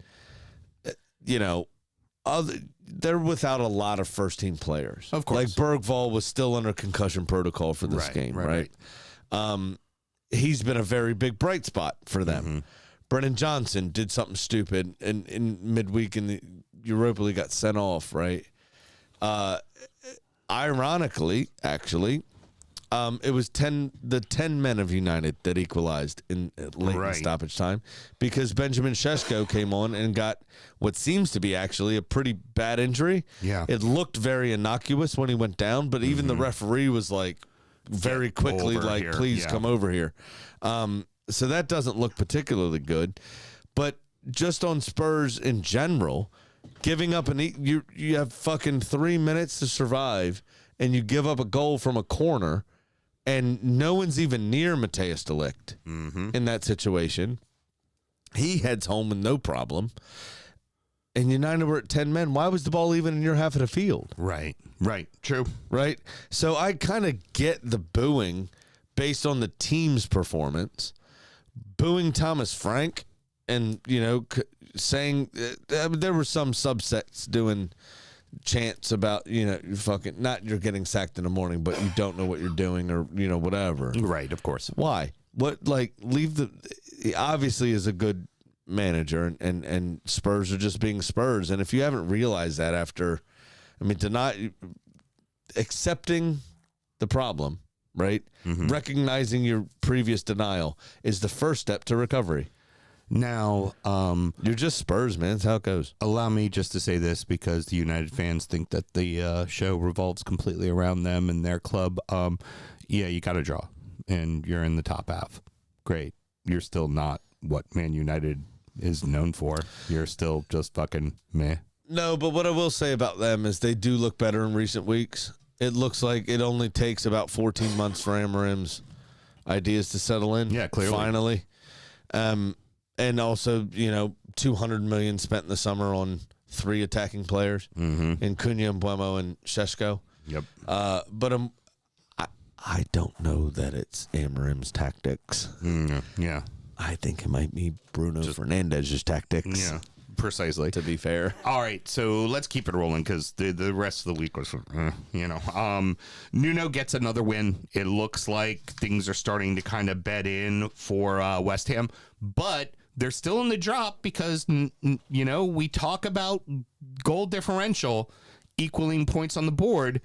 they're without a lot of first-team players. Of course. Like Bergvall was still under concussion protocol for this game, right? He's been a very big bright spot for them. Mm-hmm. Brennan Johnson did something stupid in midweek in the Europa League, got sent off, right? Ironically, actually, it was the 10 men of United that equalized in late in stoppage time because Benjamin Šeško came on and got what seems to be actually a pretty bad injury. Yeah. It looked very innocuous when he went down, but even the referee was like, very quickly, like, please come over here. So that doesn't look particularly good. But just on Spurs in general, giving up you have fucking 3 minutes to survive, and you give up a goal from a corner, and no one's even near Matthijs de Ligt in that situation. He heads home with no problem. And United were at 10 men. Why was the ball even in your half of the field? Right. True. Right? So I kind of get the booing based on the team's performance. Booing Thomas Frank and, saying there were some subsets doing chants about, fucking, not you're getting sacked in the morning, but you don't know what you're doing or, whatever. Right, of course. Why? What, like, he obviously is a good manager and Spurs are just being Spurs. And if you haven't realized that accepting the problem right? Recognizing your previous denial is the first step to recovery. Now, You're just Spurs, man. That's how it goes. allow me just to say this because the United fans think that the show revolves completely around them and their club. Yeah, you got to draw, and you're in the top half. Great. You're still not what Man United is known for. You're still just fucking meh. No, but what I will say about them is they do look better in recent weeks. It looks like it only takes about 14 months for Amarim's ideas to settle in. Yeah, clearly. Finally. And also, $200 million spent in the summer on 3 attacking players in Cunha, Mbuemo, and Šeško. Yep. But I don't know that it's Amarim's tactics. Yeah. I think it might be Bruno Fernandez's tactics. Yeah. Precisely. To be fair. All right, so let's keep it rolling because the rest of the week was, Nuno gets another win. It looks like things are starting to kind of bed in for West Ham, but they're still in the drop because, we talk about goal differential equaling points on the board,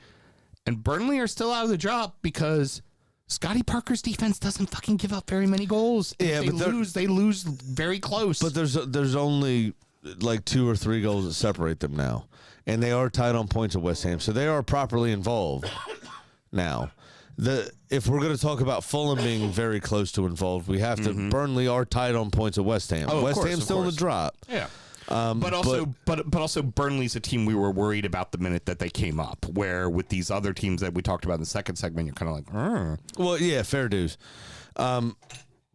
and Burnley are still out of the drop because Scotty Parker's defense doesn't fucking give up very many goals. Yeah, If they lose very close. But there's only like 2 or 3 goals that separate them now, and they are tied on points at West Ham, so they are properly involved now. If we're going to talk about Fulham being very close to involved, we have to. Burnley are tied on points at West Ham. Oh, of West course, Ham's of still in the course. drop. Yeah. But also Burnley's a team we were worried about the minute that they came up, where with these other teams that we talked about in the second segment, you're kind of like, Well, yeah, fair dues.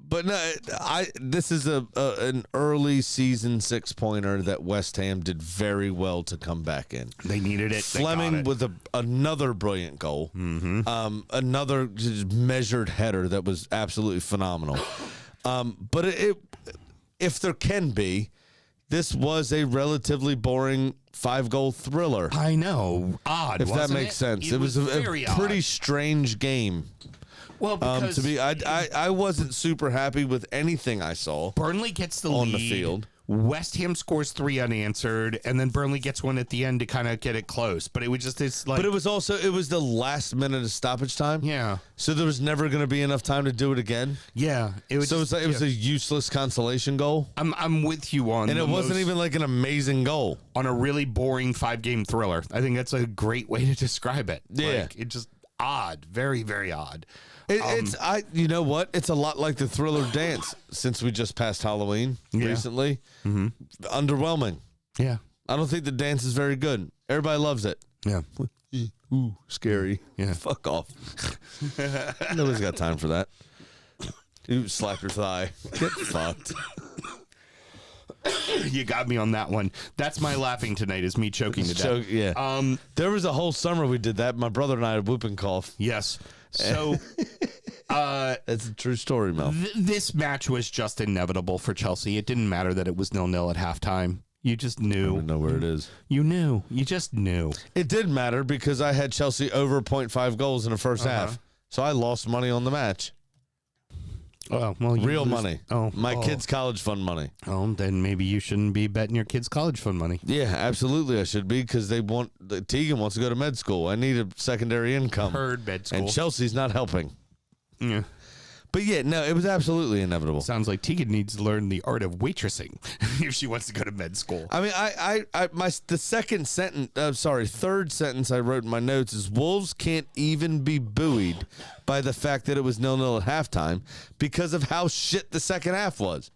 But no, this is an early season 6-pointer that West Ham did very well to come back in. they needed it. They got Fleming it. with another brilliant goal, another just measured header that was absolutely phenomenal. But if there can be, this was a relatively boring 5-goal thriller. I know. Odd, If that wasn't makes sense, it was a very pretty odd. strange game. Well, because To be, I wasn't super happy with anything I saw. Burnley gets the on lead. the field. West Ham scores 3 unanswered, and then Burnley gets one at the end to kind of get it close. But it was just But it was the last minute of stoppage time. yeah, So there was never going to be enough time to do it again. yeah. It was So it was a useless consolation goal. I'm with you on, And it wasn't even like an amazing goal. on a really boring 5-game thriller. I think that's a great way to describe it. Yeah. Like, it just odd, very, very odd. You know what? It's a lot like the Thriller dance since we just passed Halloween recently. Underwhelming. Yeah, I don't think the dance is very good. Everybody loves it. yeah. Ooh, scary. Yeah. Fuck off. Nobody's got time for that. Ooh, slap your thigh. Get fucked. You got me on that one. That's my laughing tonight is me choking to death. Yeah. There was a whole summer we did that. My brother and I had whooping cough. Yes. So That's a true story, Mel. this match was just inevitable for Chelsea. It didn't matter that it was 0-0 at halftime. You just I knew. don't know where it is. You knew. You just knew. It did matter because I had Chelsea over 0.5 goals in the first half. So I lost money on the match. Oh, well, you Real lose- money. My kids' college fund money. Oh, then maybe you shouldn't be betting your kids' college fund money. Yeah, absolutely I should be because Tegan wants to go to med school. I need a secondary income. Heard med school. And Chelsea's not helping. Yeah. But yeah, no, it was absolutely inevitable. Sounds like Tegan needs to learn the art of waitressing if she wants to go to med school. I mean, third sentence I wrote in my notes is Wolves can't even be buoyed by the fact that it was 0-0 at halftime because of how shit the second half was.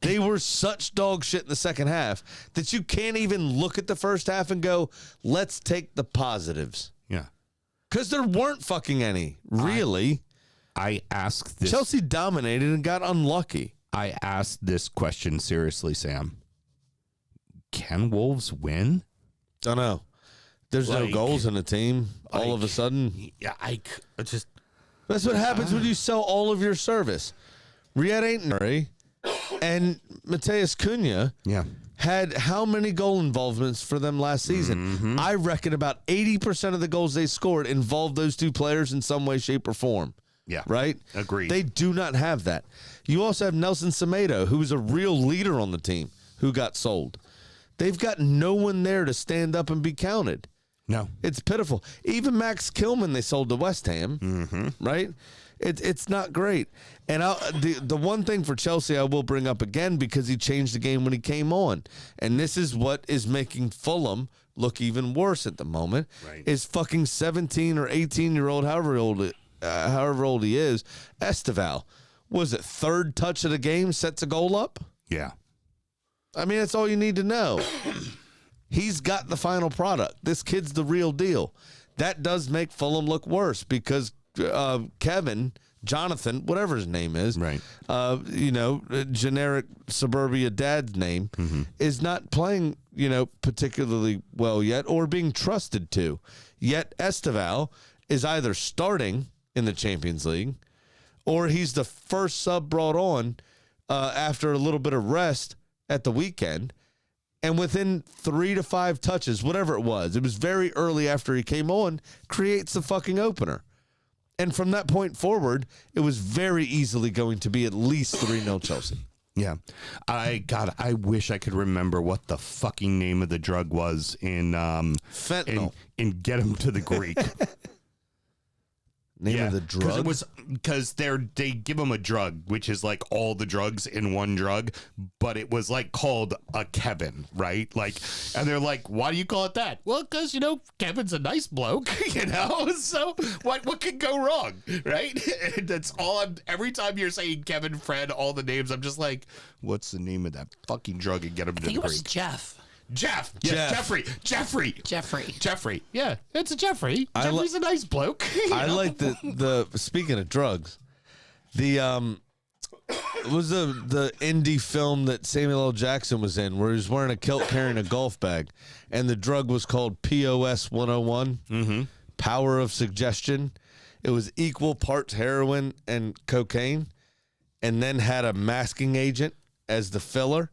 They were such dog shit in the second half that you can't even look at the first half and go, let's take the positives. Yeah. Because there weren't fucking any, really. I asked this. Chelsea dominated and got unlucky. I asked this question seriously, Sam. Can Wolves win? Don't know. There's no Like- goals in the team. All of a sudden, Yeah, I just. that's what happens when you sell all of your service. Riyad Ain't and Mateus Cunha Yeah. had how many goal involvements for them last season? I reckon about 80% of the goals they scored involved those two players in some way, shape, or form. Yeah. Right? Agreed. They do not have that. You also have Nelson Semedo, who was a real leader on the team, who got sold. They've got no one there to stand up and be counted. No. It's pitiful. Even Max Kilman they sold to West Ham, right? It's not great. And the one thing for Chelsea I will bring up again, because he changed the game when he came on, and this is what is making Fulham look even worse at the moment, is fucking 17 or 18-year-old, however old he is, Esteval. Was it third touch of the game sets a goal up? Yeah. I mean, that's all you need to know. He's got the final product. This kid's the real deal. That does make Fulham look worse because Jonathan, whatever his name is, Right. Generic suburbia dad's name, is not playing, particularly well yet or being trusted to. Yet Esteval is either starting in the Champions League or he's the first sub brought on after a little bit of rest at the weekend. And within 3 to 5 touches, whatever it was very early after he came on, creates the fucking opener. And from that point forward, it was very easily going to be at least 3-0 Chelsea. Yeah. I wish I could remember what the fucking name of the drug was in Fentanyl. in Get 'Em to the Greek. Name of the drug? Because they give them a drug, which is like all the drugs in one drug, but it was like called a Kevin, right? Like, and they're like, why do you call it that? Well, because, Kevin's a nice bloke, so what could go wrong, right? And that's all every time you're saying Kevin, Fred, all the names, I'm just like, what's the name of that fucking drug and Get 'Em to I think the it was Greek? Jeff. Jeff. Yes, Jeffrey. Jeffrey. Yeah, it's a Jeffrey. Jeffrey's a nice bloke. I like the speaking of drugs, the was the indie film that Samuel L. Jackson was in where he was wearing a kilt carrying a golf bag, and the drug was called POS 101, Power of Suggestion. It was equal parts heroin and cocaine, and then had a masking agent as the filler.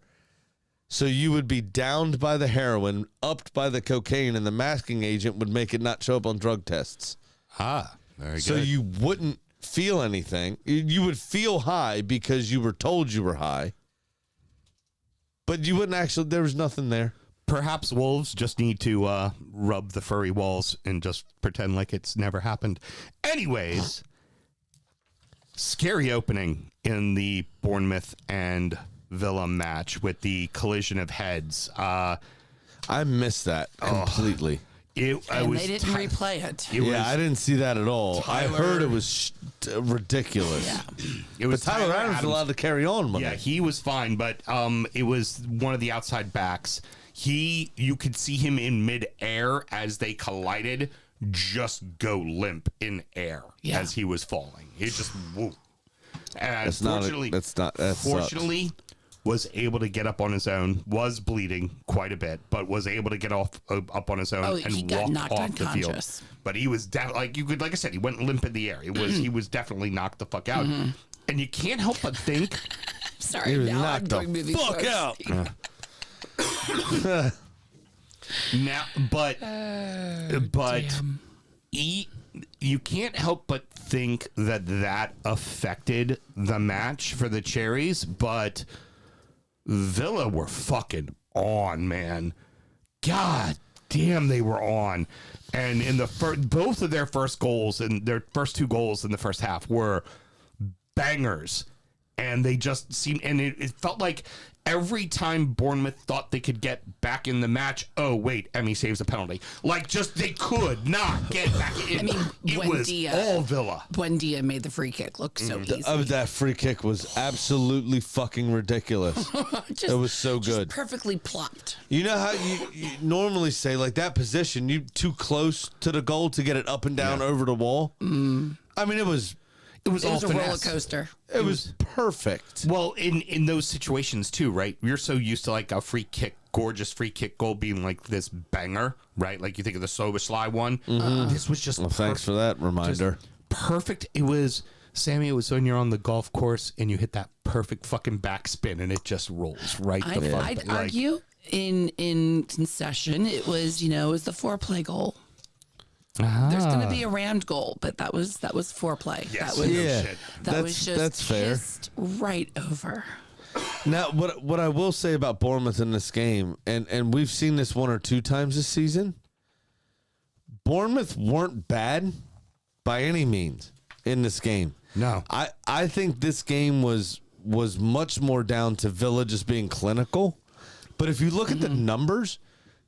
So you would be downed by the heroin, upped by the cocaine, and the masking agent would make it not show up on drug tests. Very So you wouldn't feel anything. You would feel high because you were told you were high. But you wouldn't actually, there was nothing there. Perhaps wolves just need to rub the furry walls and just pretend like it's never happened. Anyways, scary opening in the Bournemouth and Villa match with the collision of heads. I missed that completely. They didn't replay it. I didn't see that at all. I heard it was ridiculous. Yeah. It was But Tyler Adams was allowed to carry on with Yeah, it. he was fine, but it was one of the outside backs. You could see him in midair as they collided, just go limp in air as he was falling. He just whoa. And fortunately, was able to get up on his own, was bleeding quite a bit, but was able to get up on his own and walk off the field. But he was like I said, he went limp in the air. He was definitely knocked the fuck out. And you can't help but think, Sorry, now I'm doing movie fuck out. Now, but you can't help but think that affected the match for the Cherries, but Villa were fucking on, man. God damn, they were on. And in the both of their first goals and their first 2 goals in the first half were bangers. And they just seemed, and it felt like every time Bournemouth thought they could get back in the match, oh, wait, Emmy saves a penalty. Like, just they could not get back in. I mean, it was all Villa. Buendia made the free kick look so easy. That free kick was absolutely fucking ridiculous. It was so good. Perfectly plopped. You know how you normally say, like, that position, you too close to the goal to get it up and down over the wall? I mean, it was It was all a roller finesse. coaster. It was perfect. Well, in those situations too, right? You're so used to like a free kick, gorgeous free kick goal being like this banger, right? Like you think of the Soboslai one. This was just Thanks for that reminder. perfect. It was, Sammy, it was when you're on the golf course and you hit that perfect fucking backspin and it just rolls right the fuck. I'd like, argue in session it was the foreplay goal. There's going to be a rammed goal, but that was foreplay. Yes. That was shit. that was just that's fair. kissed right over. Now, what I will say about Bournemouth in this game, and we've seen this 1 or 2 times this season, Bournemouth weren't bad by any means in this game. No. I think this game was much more down to Villa just being clinical. But if you look at the numbers,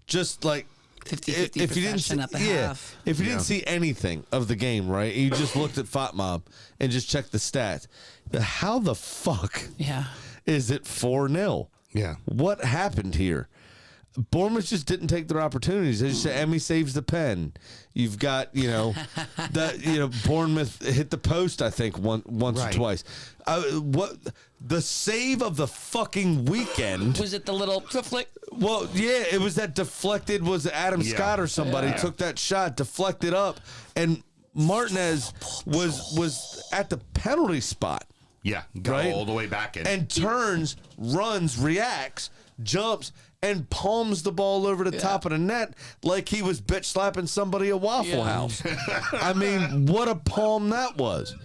just like 50-50 if you didn't see, possession at the half. if you didn't see anything of the game, right? You just looked at FOTMob and just checked the stats. How the fuck Yeah. is it 4-0? Yeah. What happened here? Bournemouth just didn't take their opportunities. As you said, Emmy saves the pen. You've got, Bournemouth hit the post, I think, once Right. or twice. What the save of the fucking weekend? Was it the little flick? Well, yeah, it was that deflected. Was Adam Scott or somebody took that shot, deflected up, and Martinez was at the penalty spot. Yeah. Go Right? all the way back in. And turns, runs, reacts, jumps, and palms the ball over the top of the net like he was bitch slapping somebody at Waffle House. I mean, what a palm that was.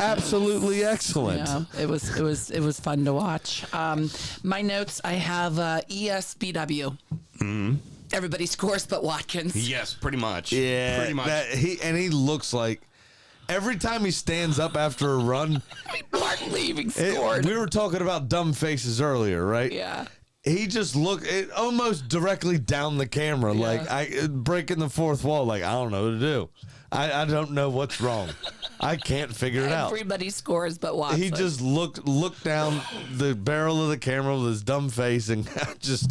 Absolutely excellent. Yeah, it was fun to watch. My notes, I have ESBW. Everybody scores but Watkins. yes, pretty much. Yeah, Pretty much. he looks like every time he stands up after a run. I mean, Mark Leaving scored. We were talking about dumb faces earlier, right? Yeah. He just looked almost directly down the camera, like breaking the fourth wall. Like, I don't know what to do. I don't know what's wrong. I can't figure it out. Everybody scores but Watson. He just looked down the barrel of the camera with his dumb face, and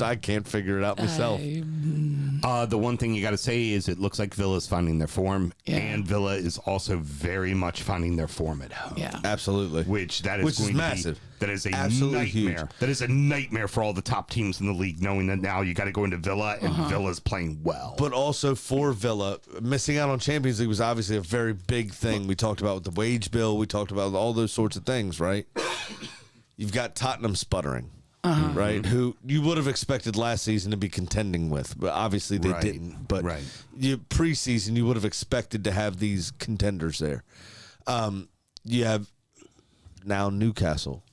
I can't figure it out myself. The one thing you got to say is it looks like Villa's finding their form, Yeah. and Villa is also very much finding their form at home. Yeah. Absolutely. Which is Which is going to massive. Be, that is a Absolutely huge. nightmare. That is a nightmare for all the top teams in the league, knowing that now you got to go into Villa and Villa's playing well. But also for Villa, missing out on Champions League was obviously a very big thing. We talked about with the wage bill. We talked about all those sorts of things, right? You've got Tottenham sputtering, right? Who you would have expected last season to be contending with, but obviously they Right. didn't. But Right. Preseason, you would have expected to have these contenders there. You have now Newcastle.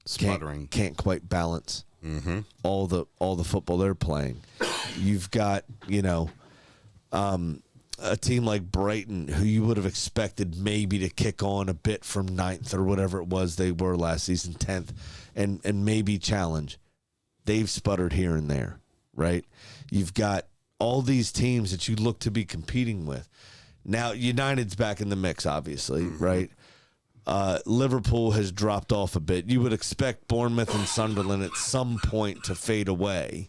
Sputtering. Can't quite balance all the football they're playing. You've got a team like Brighton, who you would have expected maybe to kick on a bit from 9th or whatever it was they were last season, 10th, and maybe challenge. They've sputtered here and there, right? You've got all these teams that you look to be competing with. Now United's back in the mix, obviously, right? Liverpool has dropped off a bit. You would expect Bournemouth and Sunderland at some point to fade away.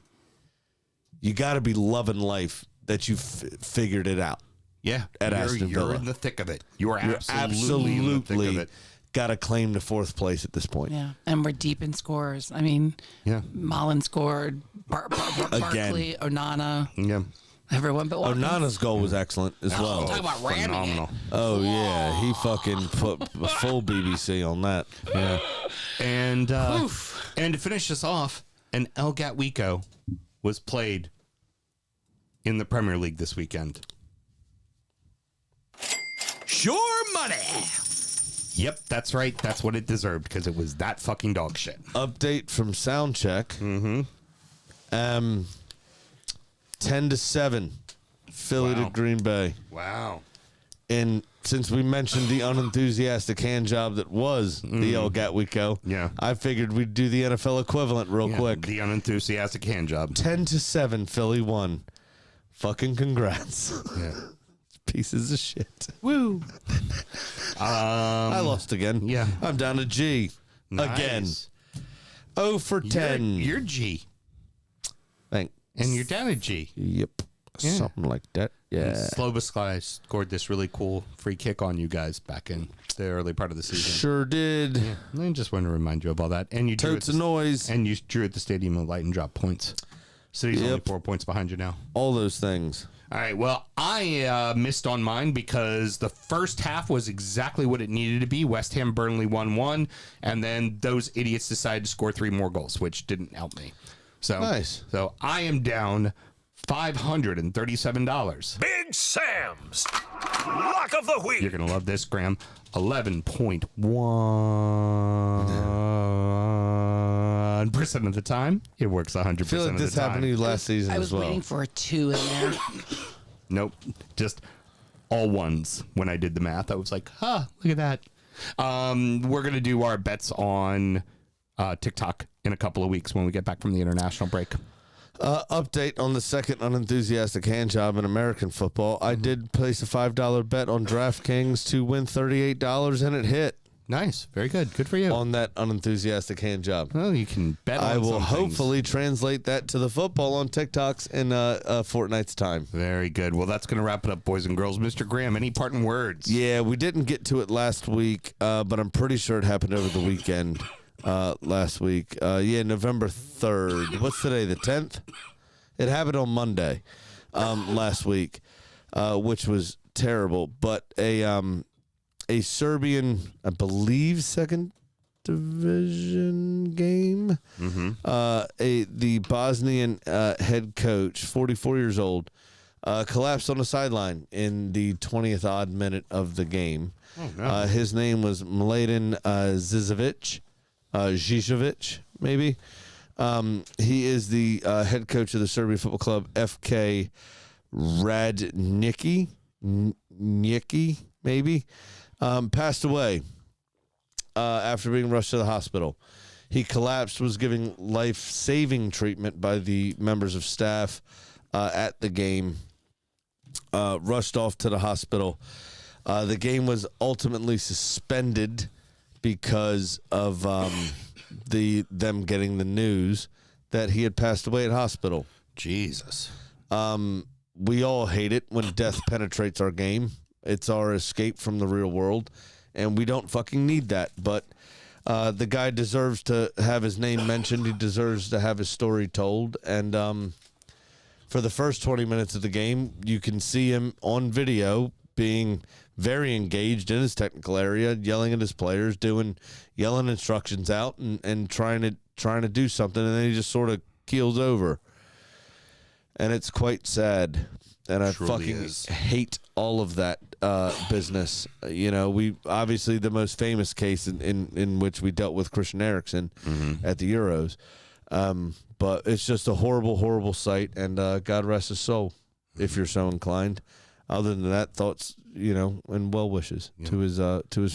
You got to be loving life that you figured it out. Yeah, At Aston Villa. You're in the thick of it. You are You're absolutely in the thick of absolutely it. got to claim the 4th place at this point. Yeah. And we're deep in scores. I mean, Yeah. Mullen scored. Barkley, Onana, Yeah. everyone but Watkins. Onana's goal was excellent as well. Talk about ramming Phenomenal. it. Oh, yeah. He fucking put a full BBC on that. Yeah. And to finish this off, an El Gatwico was played in the Premier League this weekend. Sure money. Yep, that's right. That's what it deserved because it was that fucking dog shit. Update from Soundcheck. 10-7. Philly Wow. to Green Bay. Wow. And since we mentioned the unenthusiastic hand job that was the El Gatwico, Yeah. I figured we'd do the NFL equivalent real quick. The unenthusiastic hand job. 10-7, Philly won. Fucking congrats. Yeah. Pieces of shit. Woo. I lost again. yeah. I'm down to G. Again. Nice. 0 for 10. You're G. Thanks. And you're down at G. Yep. Something like that. Yeah. Slobosky scored this really cool free kick on you guys back in the early part of the season. Sure did. I just want to remind you of all that. And you drew Totes of noise. And you drew at the Stadium of Light and dropped points. City's only Yep. 4 points behind you now. All those things. All right. Well, I missed on mine because the first half was exactly what it needed to be. West Ham Burnley 1-1, and then those idiots decided to score 3 more goals, which didn't help me. So Nice. So I am down $537. Big Sam's Lock of the Week. You're gonna love this, Graham. 11.1% of the time, it works 100% I feel like of this the time. happened to you last season I was as well. waiting for a 2 in there. Nope. Just all ones. When I did the math, I was like, huh, look at that. We're going to do our bets on TikTok in a couple of weeks when we get back from the international break. Update on the second unenthusiastic hand job in American football. I did place a $5 bet on DraftKings to win $38, and it hit. Nice. Very good. Good for you. On that unenthusiastic hand job. Well, you can bet on I will some things. hopefully translate that to the football on TikToks in a fortnight's time. Very good. Well, that's going to wrap it up, boys and girls. Mr. Graham, any parting words? Yeah, we didn't get to it last week, but I'm pretty sure it happened over the weekend last week. November 3rd. What's today, the 10th? It happened on Monday last week, which was terrible. But a Serbian, I believe, second division game. The Bosnian head coach, 44 years old, collapsed on the sideline in the 20th odd minute of the game. Oh, no. His name was Mladen Zizovic, maybe. He is the head coach of the Serbian football club, FK Radnicki, maybe. Passed away after being rushed to the hospital. He collapsed, was giving life-saving treatment by the members of staff at the game, rushed off to the hospital. The game was ultimately suspended because of them getting the news that he had passed away at hospital. Jesus. We all hate it when death penetrates our game. It's our escape from the real world, and we don't fucking need that. But the guy deserves to have his name mentioned. He deserves to have his story told. And for the first 20 minutes of the game, you can see him on video being very engaged in his technical area, yelling at his players, yelling instructions out, and trying to do something, and then he just sort of keels over. And it's quite sad. And I fucking hate all of that business. We obviously the most famous case in which we dealt with Christian Eriksen at the Euros. But it's just a horrible, horrible sight, and God rest his soul, if you're so inclined. Other than that, thoughts, and well wishes to his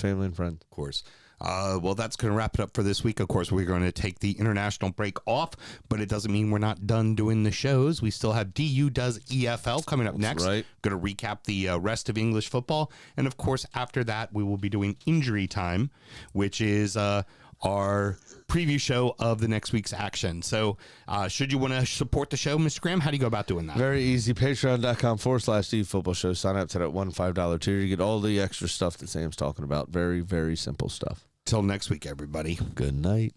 family and friends. Of course. Well, that's going to wrap it up for this week. Of course, we're going to take the international break off, but it doesn't mean we're not done doing the shows. We still have DU Does EFL coming up next. Right. Going to recap the rest of English football. And, of course, after that, we will be doing Injury Time, which is our preview show of the next week's action. So should you want to support the show, Mr. Graham, how do you go about doing that? Very easy. Patreon.com/DU Football Show. Sign up to that $1 tier. You get all the extra stuff that Sam's talking about. Very, very simple stuff. Till next week, everybody. Good night.